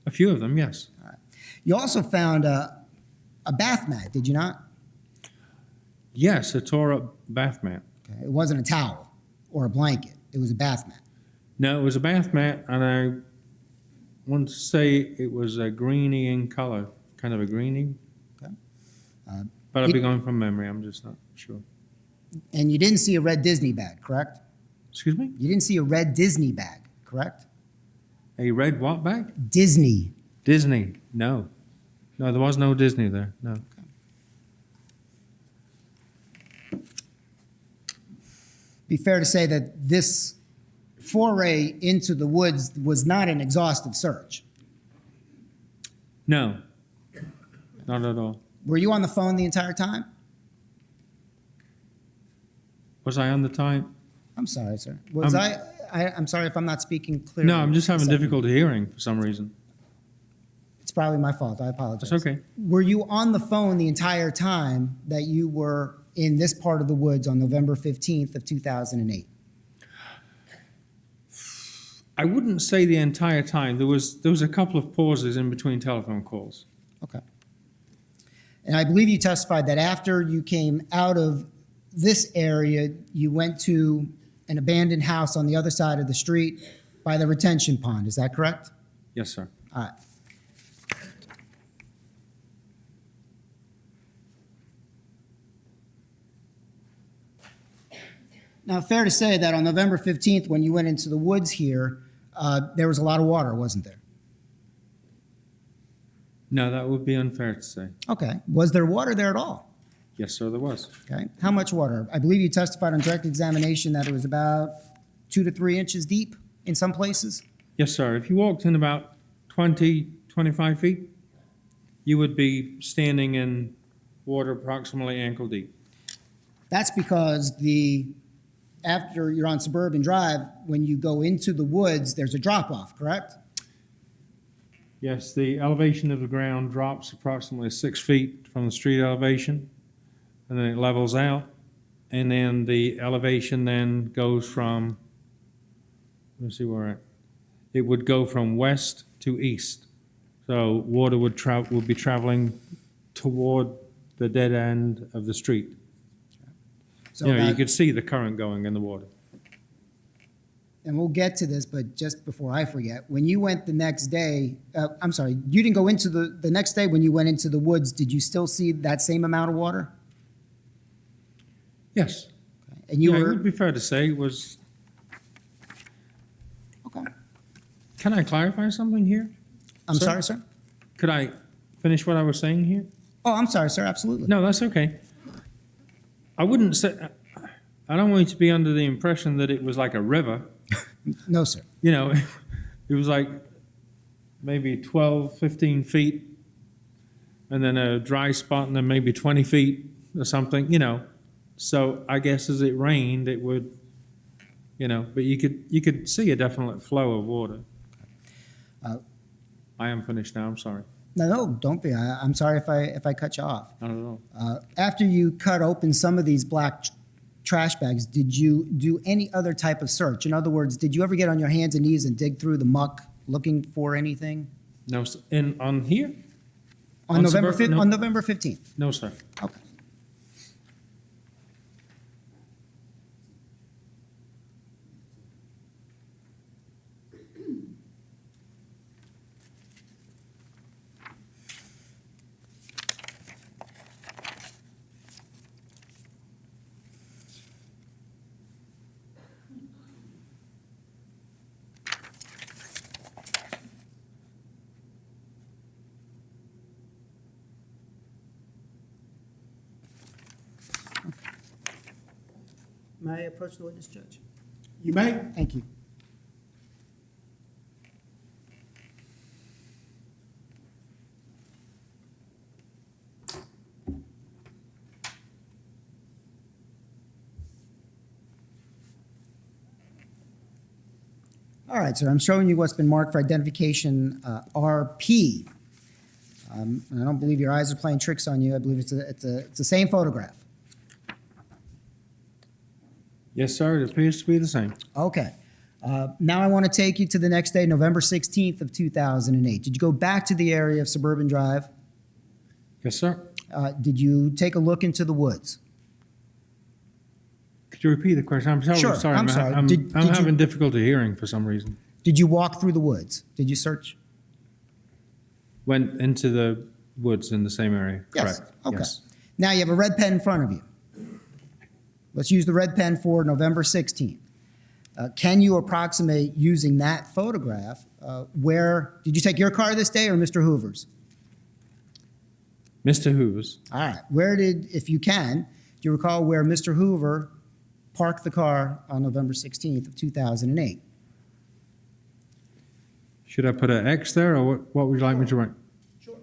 A few of them, yes. You also found a bath mat, did you not? Yes, a tore up bath mat. Okay. It wasn't a towel or a blanket. It was a bath mat. No, it was a bath mat, and I want to say it was a greeny in color, kind of a greeny. Okay. But I'll be going from memory. I'm just not sure. And you didn't see a red Disney bag, correct? Excuse me? You didn't see a red Disney bag, correct? A red what bag? Disney. Disney. No. No, there was no Disney there. No. Be fair to say that this foray into the woods was not an exhaustive search. No. Not at all. Were you on the phone the entire time? Was I on the time? I'm sorry, sir. Was I'm sorry if I'm not speaking clearly. No, I'm just having Sorry. difficulty hearing for some reason. It's probably my fault. I apologize. That's okay. Were you on the phone the entire time that you were in this part of the woods on November 15th of 2008? I wouldn't say the entire time. There was a couple of pauses in between telephone calls. Okay. And I believe you testified that after you came out of this area, you went to an abandoned house on the other side of the street by the retention pond. Is that correct? Yes, sir. All right. Now, fair to say that on November 15th, when you went into the woods here, there was a lot of water, wasn't there? No, that would be unfair to say. Okay. Was there water there at all? Yes, sir, there was. Okay. How much water? I believe you testified on direct examination that it was about 2 to 3 inches deep in some places. Yes, sir. If you walked in about 20, 25 feet, you would be standing in water approximately ankle deep. That's because after you're on Suburban Drive, when you go into the woods, there's a drop off, correct? Yes, the elevation of the ground drops approximately 6 feet from the street elevation, and then it levels out, and then the elevation then goes from, let's see where we're at. It would go from west to east. So water would be traveling toward the dead end of the street. So You about, could see the current going in the water. and we'll get to this, but just before I forget, when you went the next day, I'm sorry, you didn't go into the next day when you went into the woods, did you still see that same amount of water? Yes. And you Yeah, it were, would be fair to say it was. okay. Can I clarify something here? I'm Sir? sorry, sir? Could I finish what I was saying here? Oh, I'm sorry, sir, absolutely. No, that's okay. I wouldn't say, I don't want you to be under the impression that it was like a river. No, sir. You know, it was like maybe 12, 15 feet, and then a dry spot, and then maybe 20 feet or something, you know. So I guess as it rained, it would, you know, but you could see a definite flow of water. I am finished now, I'm sorry. No, don't be. I'm sorry if I cut you off. Not at all. After you cut open some of these black trash bags, did you do any other type of search? In other words, did you ever get on your hands and knees and dig through the muck looking for anything? No, on here? On On November suburban- 5th, no. on November 15th? No, sir. Okay. May I approach the witness, Judge? You may. Thank you. All right, sir, I'm showing you what's been marked for identification RP. And I don't believe your eyes are playing tricks on you. I believe it's the same photograph. Yes, sir, it appears to be the same. Okay. Now I want to take you to the next day, November 16th of 2008. Did you go back to the area of Suburban Drive? Yes, sir. Did you take a look into the woods? Could you repeat the question? I'm sorry. Sure, Sorry, I'm sorry. I'm Did you- having difficulty hearing for some reason. Did you walk through the woods? Did you search? Went into the woods in the same area, Yes. correct? Okay. Yes. Now you have a red pen in front of you. Let's use the red pen for November 16th. Can you approximate using that photograph where, did you take your car this day or Mr. Hoover's? Mr. Hoover's. All right. Where did, if you can, do you recall where Mr. Hoover parked the car on November 16th of 2008? Should I put an X there, or what would you like me to write? Sure.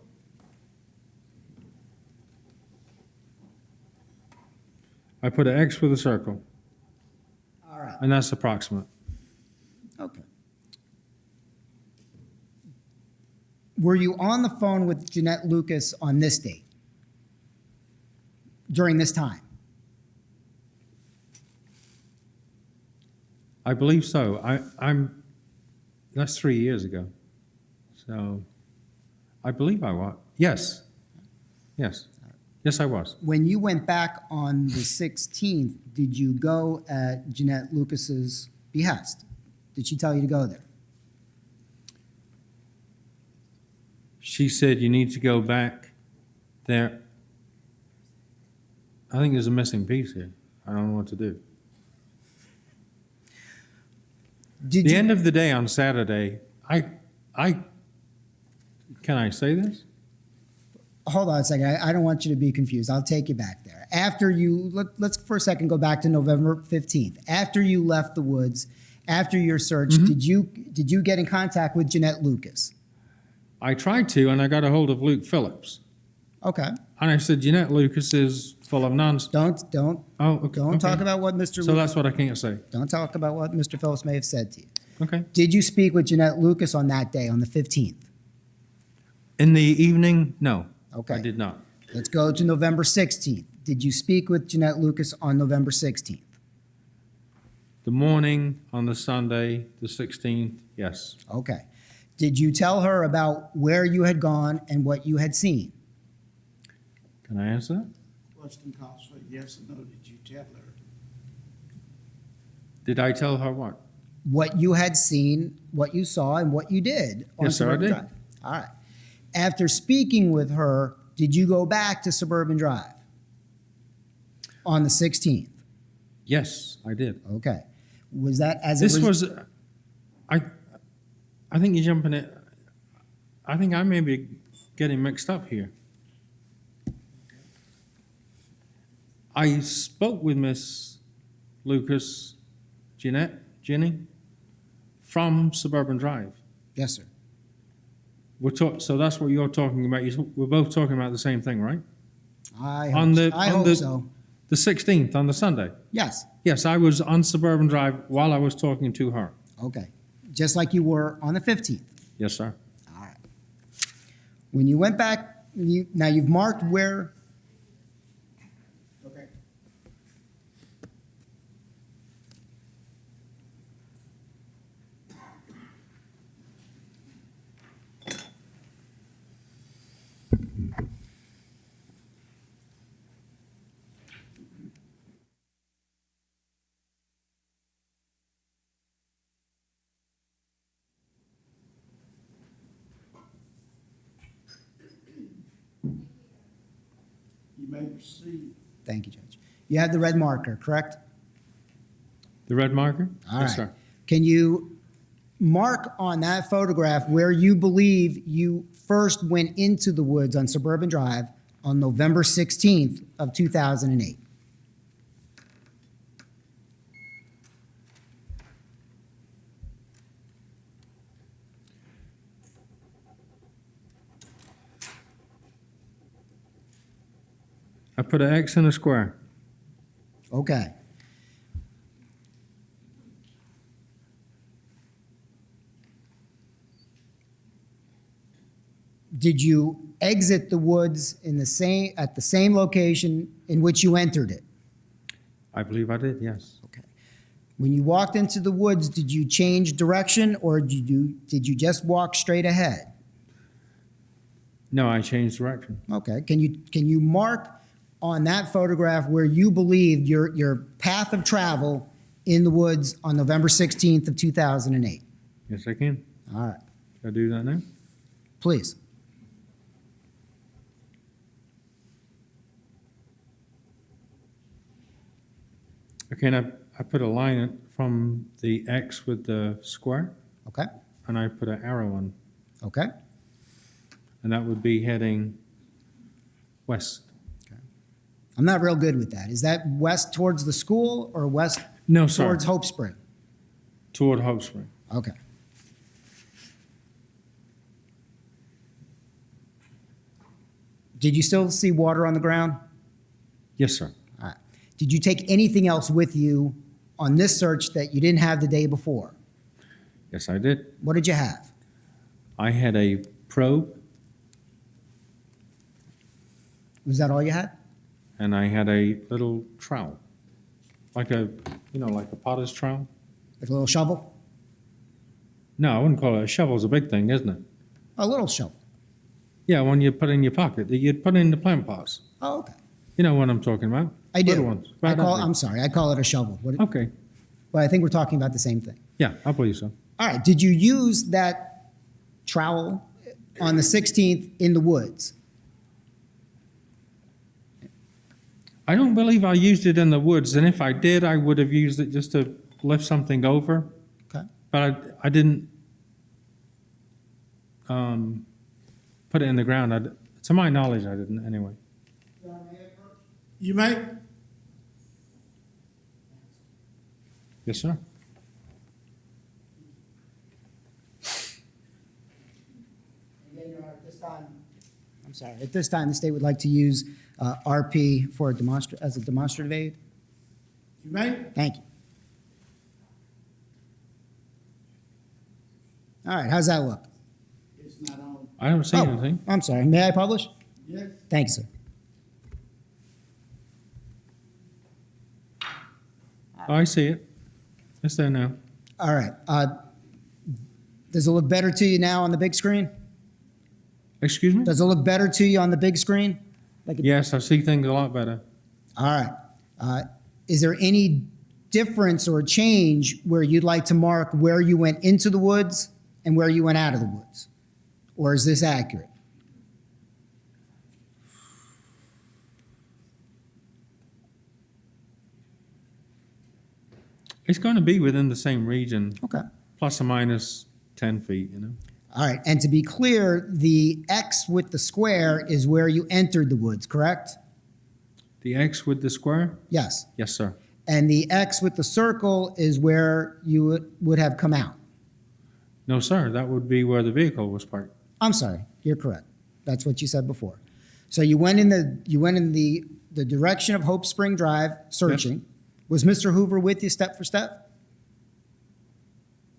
I put an X with a circle, All right. and that's approximate. Okay. Were you on the phone with Jeanette Lucas on this date? During this time? I believe so. That's 3 years ago. So I believe I was. Yes. Yes. Yes, I was. When you went back on the 16th, did you go at Jeanette Lucas's behest? Did she tell you to go there? She said you need to go back there. I think there's a missing piece here. I don't know what to do. Did The you? end of the day on Saturday, can I say this? Hold on a second. I don't want you to be confused. I'll take you back there. After you, let's for a second go back to November 15th. After you left the woods, after your search, did you get in contact with Jeanette Lucas? I tried to, and I got a hold of Luke Phillips. Okay. And I said, Jeanette Lucas is full of nonsense. Don't Oh, okay. talk okay. about what Mr. So that's what I can't say. Don't talk about what Mr. Phillips may have said to you. Okay. Did you speak with Jeanette Lucas on that day, on the 15th? In the evening, no. Okay. I did not. Let's go to November 16th. Did you speak with Jeanette Lucas on November 16th? The morning on the Sunday, the 16th, yes. Okay. Did you tell her about where you had gone and what you had seen? Can I answer that? Question calls for yes or no. Did you tell her? Did I tell her what? what you had seen, what you saw, and what you did on Yes, sir, I Suburban did. Drive. All right. After speaking with her, did you go back to Suburban Drive on the 16th? Yes, I did. Okay. Was that as a This res- was, I think you're jumping it. I think I may be getting mixed up here. I spoke with Miss Lucas, Jenny, from Suburban Drive. Yes, sir. So that's what you're talking about. We're both talking about the same thing, right? I On hope, the- I on hope the- so. The 16th, on the Sunday. Yes. Yes, I was on Suburban Drive while I was talking to her. Okay. Just like you were on the 15th. Yes, sir. All right. When you went back, now you've marked where. Okay. You may proceed. Thank you, Judge. You had the red marker, correct? The red marker? All Yes, right. sir. Can you mark on that photograph where you believe you first went into the woods on Suburban Drive on November 16th of 2008? I put an X in a square. Okay. Did you exit the woods at the same location in which you entered it? I believe I did, yes. Okay. When you walked into the woods, did you change direction or did you just walk straight ahead? No, I changed direction. Okay. Can you mark on that photograph where you believed your path of travel in the woods on November 16th of 2008? Yes, I can. All right. Should I do that now? Please. Okay, and I put a line from the X with the square, Okay. and I put an arrow on, Okay. and that would be heading west. I'm not real good with that. Is that west towards the school or west No, sir. towards Hope Spring? Toward Hope Spring. Okay. Did you still see water on the ground? Yes, sir. All right. Did you take anything else with you on this search that you didn't have the day before? Yes, I did. What did you have? I had a probe, Was that all you had? and I had a little trowel, like a potter's trowel. Like a little shovel? No, I wouldn't call it a shovel. It's a big thing, isn't it? A little shovel. Yeah, one you put in your pocket. That you'd put in the plant pots. Oh, okay. You know what I'm talking about? I do. Little ones. About that big. I'm sorry. I call it a shovel. Okay. But I think we're talking about the same thing. Yeah, I believe so. All right. Did you use that trowel on the 16th in the woods? I don't believe I used it in the woods, and if I did, I would have used it just to lift something over. Okay. But I didn't put it in the ground. To my knowledge, I didn't anyway. You may. Yes, sir. Again, Your Honor, at this time, I'm sorry. At this time, the state would like to use RP for as a demonstrative aid. You may. Thank you. All right. How's that look? It's not on. I don't see anything. I'm sorry. May I publish? Yes. Thank you, sir. Oh, I see it. It's there now. All right. Does it look better to you now on the big screen? Excuse me? Does it look better to you on the big screen? Yes, I see things a lot better. All right. Is there any difference or change where you'd like to mark where you went into the woods and where you went out of the woods? Or is this accurate? It's going to be within the same region, Okay. plus or minus 10 feet, you know? All right. And to be clear, the X with the square is where you entered the woods, correct? The X with the square? Yes. Yes, sir. And the X with the circle is where you would have come out. No, sir, that would be where the vehicle was parked. I'm sorry. You're correct. That's what you said before. So you went in the direction of Hope Spring Drive searching. Was Mr. Hoover with you step for step?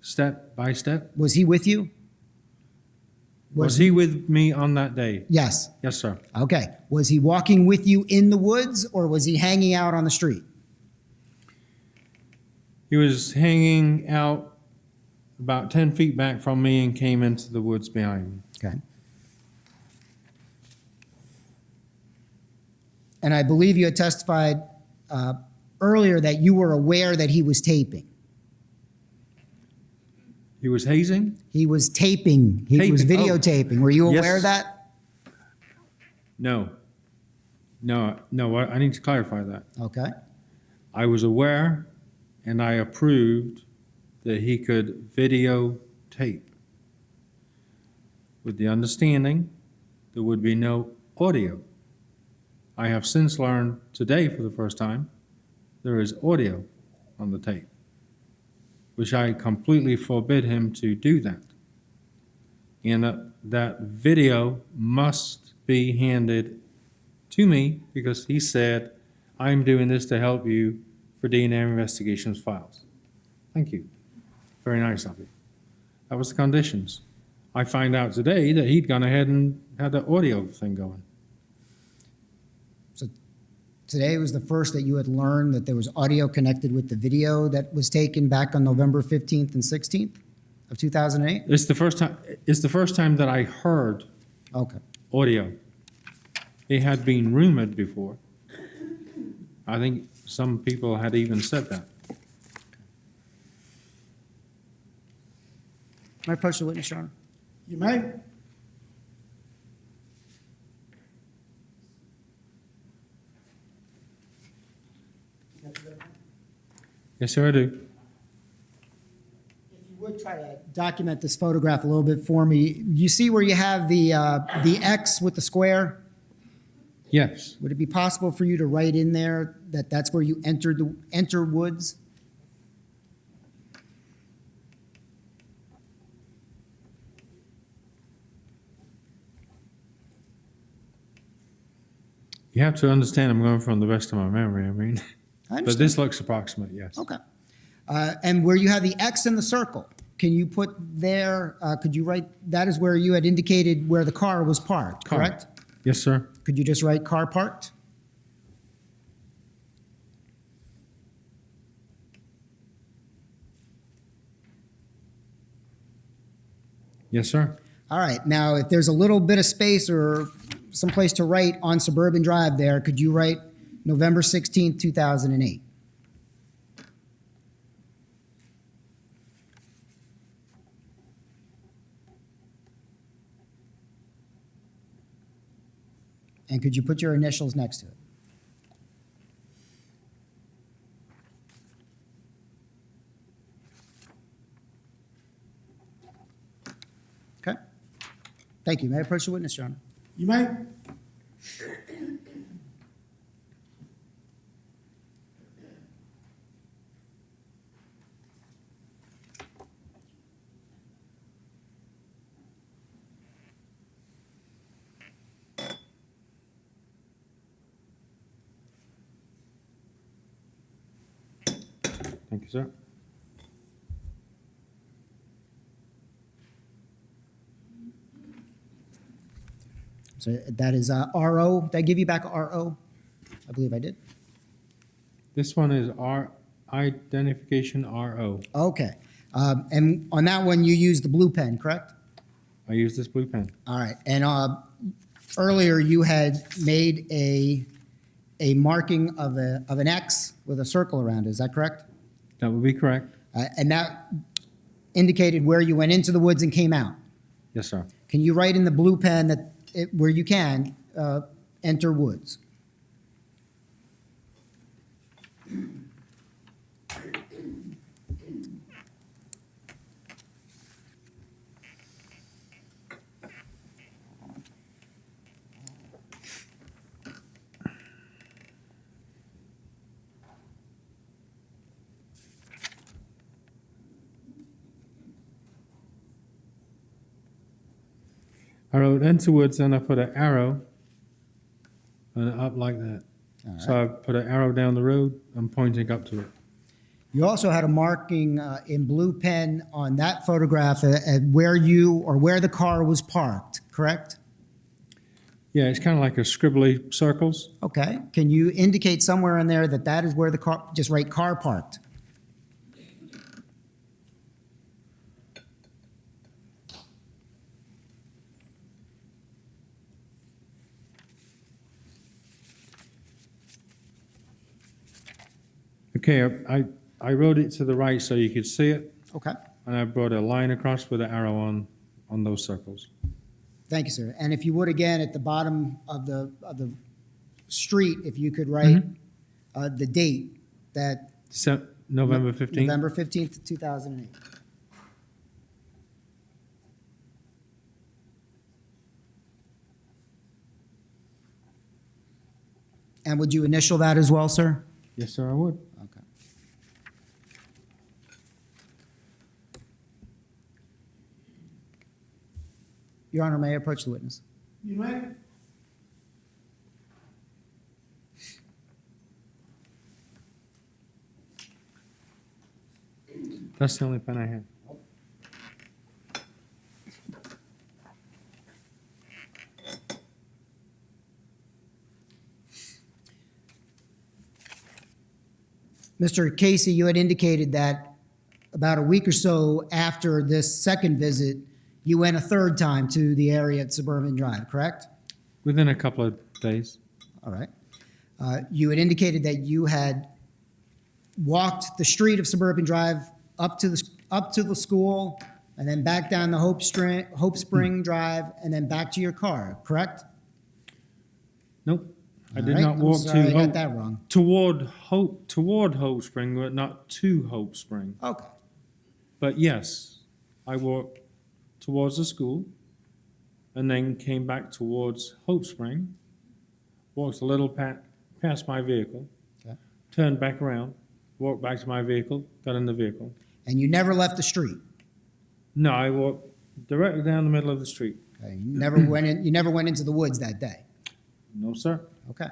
Step by step? Was he with you? Was he with me on that day? Yes. Yes, sir. Okay. Was he walking with you in the woods or was he hanging out on the street? He was hanging out about 10 feet back from me and came into the woods behind me. Okay. And I believe you had testified earlier that you were aware that he was taping. He was hazing? He was taping. He was Taping, oh. videotaping. Were you aware Yes. of that? No. No, I need to clarify that. Okay. I was aware and I approved that he could videotape with the understanding there would be no audio. I have since learned today for the first time there is audio on the tape, which I completely forbid him to do that. And that video must be handed to me because he said, I'm doing this to help you for DNA investigations files. Thank you. Very nice of you. That was the conditions. I find out today that he'd gone ahead and had the audio thing going. So today was the first that you had learned that there was audio connected with the video that was taken back on November 15th and 16th of 2008? It's the first time that I heard Okay. audio. It had been rumored before. I think some people had even said that. May I approach the witness, Your Honor? You may. Yes, sir, I do. If you would try to document this photograph a little bit for me, you see where you have the X with the square? Yes. Would it be possible for you to write in there that that's where you enter woods? You have to understand I'm going from the best of my memory. I mean, I but understand. this looks approximate, yes. Okay. And where you have the X in the circle, can you put there, could you write, that is where you had indicated where the car was parked, Car. correct? Yes, sir. Could you just write car parked? Yes, sir. All right. Now, if there's a little bit of space or someplace to write on Suburban Drive there, could you write November 16th, 2008? And could you put your initials next to it? Okay. Thank you. May I approach the witness, Your Honor? You may. Thank you, sir. So that is RO. Did I give you back a RO? I believe I did. This one is our identification RO. Okay. And on that one, you used the blue pen, correct? I use this blue pen. All right. And earlier, you had made a marking of an X with a circle around it. Is that correct? That would be correct. And that indicated where you went into the woods and came out. Yes, sir. Can you write in the blue pen that where you can enter woods? I wrote enter woods and I put an arrow and up like that. All So I put an arrow down the road. I'm pointing up to it. You also had a marking in blue pen on that photograph at where you or where the car was parked, correct? Yeah, it's kind of like a scribbly circles. Okay. Can you indicate somewhere in there that that is where the car, just write car parked? Okay, I wrote it to the right so you could see it, Okay. and I brought a line across with an arrow on those circles. Thank you, sir. And if you would again at the bottom of the street, if you could write the date that November 15th? November 15th, 2008. And would you initial that as well, sir? Yes, sir, I would. Okay. Your Honor, may I approach the witness? You may. That's the only pen I have. Mr. Casey, you had indicated that about a week or so after this second visit, you went a third time to the area at Suburban Drive, correct? Within a couple of days. All right. You had indicated that you had walked the street of Suburban Drive up to the school and then back down the Hope Spring Drive and then back to your car, correct? Nope. I All did right. not I'm walk sorry, to I got that wrong. toward Hope Spring, but not to Hope Spring. Okay. But yes, I walked towards the school and then came back towards Hope Spring, walked a little past my vehicle, Okay. turned back around, walked back to my vehicle, got in the vehicle. And you never left the street? No, I walked directly down the middle of the street. Okay. You never went into the woods that day? No, sir. Okay.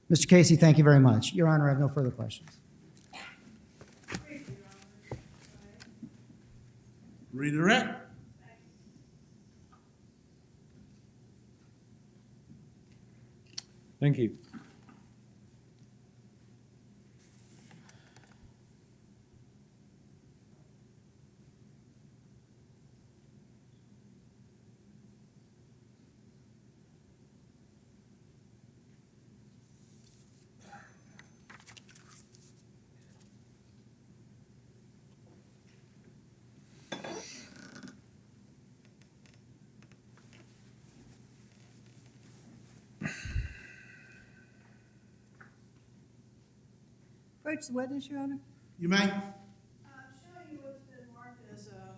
Mr. Casey, thank you very much. Your Honor, I have no further questions. Redirect. Thank you. Approach the witness, Your Honor. You may. Showing you what's been marked as a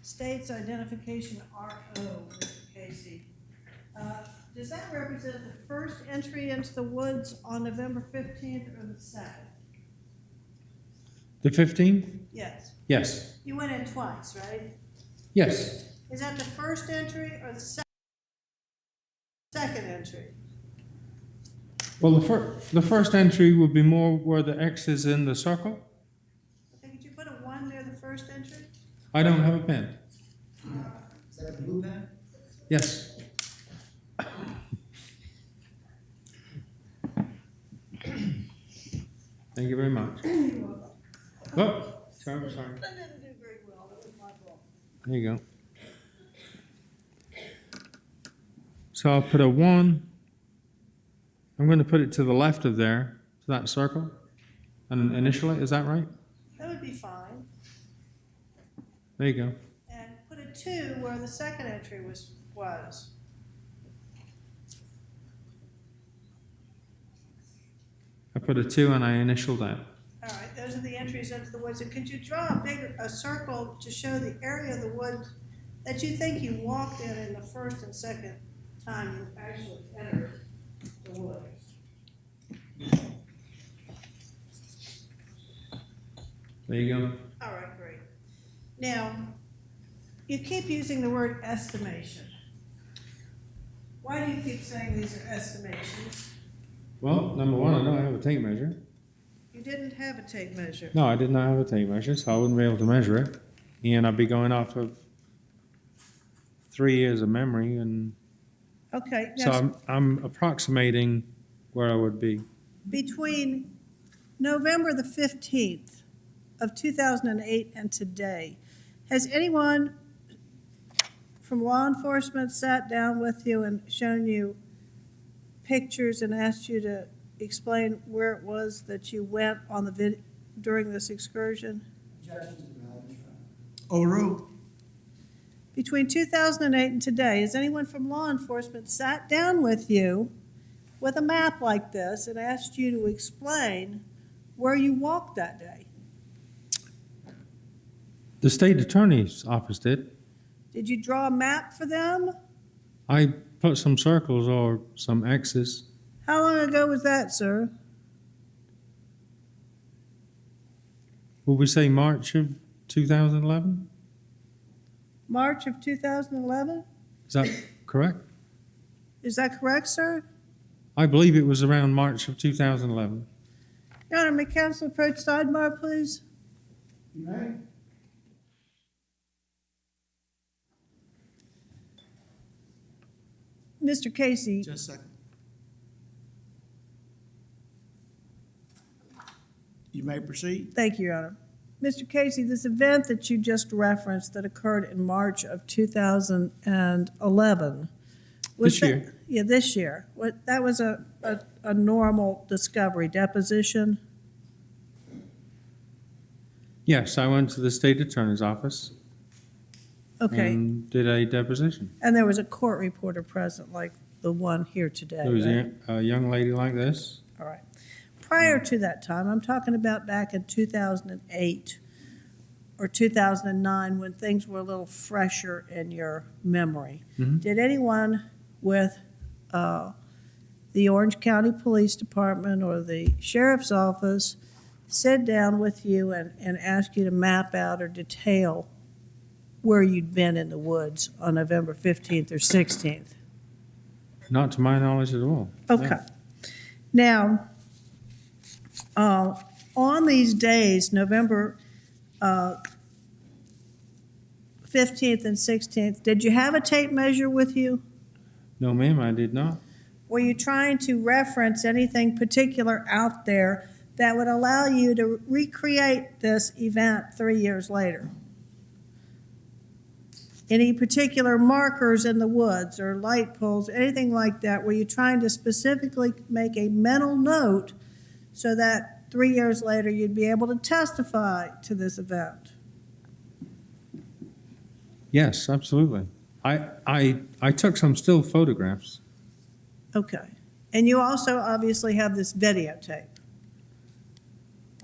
state's identification RO, Mr. Casey. Does that represent the first entry into the woods on November 15th or the 2nd? The 15th? Yes. Yes. You went in twice, right? Yes. Is that the first entry or the second entry? Well, the first entry would be more where the X is in the circle. Okay, could you put a 1 near the first entry? I don't have a pen. Is that a blue pen? Yes. Thank you very much. Oh, sorry. I didn't do very well, that was my fault. There you go. So I'll put a 1. I'm going to put it to the left of there, to that circle, and initial it. Is that right? That would be fine. There you go. And put a 2 where the second entry was. I put a 2 and I initialed that. All right, those are the entries into the woods. And could you draw a circle to show the area of the woods that you think you walked in the first and second time you actually entered the woods? There you go. All right, great. Now, you keep using the word estimation. Why do you keep saying these are estimations? Well, number 1, I don't have a tape measure. You didn't have a tape measure. No, I did not have a tape measure, so I wouldn't be able to measure it. And I'd be going off of 3 years of memory, and Okay, so now, I'm approximating where I would be. between November the 15th of 2008 and today, has anyone from law enforcement sat down with you and shown you pictures and asked you to explain where it was that you went on the during this excursion? Overruled. Between 2008 and today, has anyone from law enforcement sat down with you with a map like this and asked you to explain where you walked that day? The state attorney's office did. Did you draw a map for them? I put some circles or some X's. How long ago was that, sir? Would we say March of 2011? March of 2011? Is that correct? Is that correct, sir? I believe it was around March of 2011. Your Honor, may counsel approach sidebar, please? You may. Mr. Casey, Just a second. You may proceed. thank you, Your Honor. Mr. Casey, this event that you just referenced that occurred in March of 2011. This year. Yeah, this year. That was a normal discovery deposition? Yes, I went to the state attorney's office Okay. and did a deposition. And there was a court reporter present like the one here today, There was right? a young lady like this. All right. Prior to that time, I'm talking about back in 2008 or 2009 when things were a little fresher in your memory. Mhm. Did anyone with the Orange County Police Department or the Sheriff's Office sit down with you and ask you to map out or detail where you'd been in the woods on November 15th or 16th? Not to my knowledge at all. No. Okay. Now, on these days, November 15th and 16th, did you have a tape measure with you? No, ma'am, I did not. Were you trying to reference anything particular out there that would allow you to recreate this event 3 years later? Any particular markers in the woods or light poles, anything like that? Were you trying to specifically make a mental note so that 3 years later you'd be able to testify to this event? Yes, absolutely. I took some still photographs. Okay. And you also obviously have this videotape.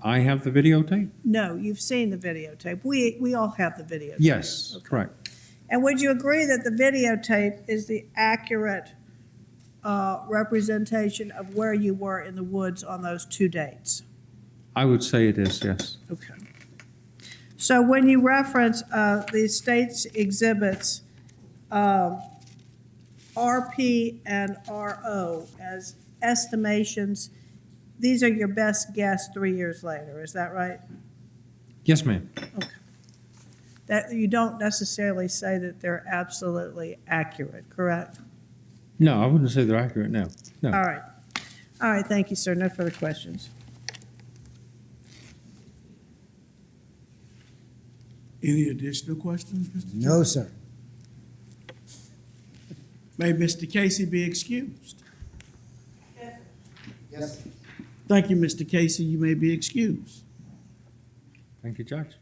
I have the videotape? No, you've seen the videotape. We all have the videotape. Yes, Okay. correct. And would you agree that the videotape is the accurate representation of where you were in the woods on those 2 dates? I would say it is, yes. Okay. So when you reference the state's exhibits, RP and RO as estimations, these are your best guess 3 years later, is that right? Yes, ma'am. That you don't necessarily say that they're absolutely accurate, correct? No, I wouldn't say they're accurate, no. No. All right. All right, thank you, sir. No further questions. Any additional questions, Mr. Chairman? No, sir. May Mr. Casey be excused? Yes. Thank you, Mr. Casey. You may be excused. Thank you, Judge.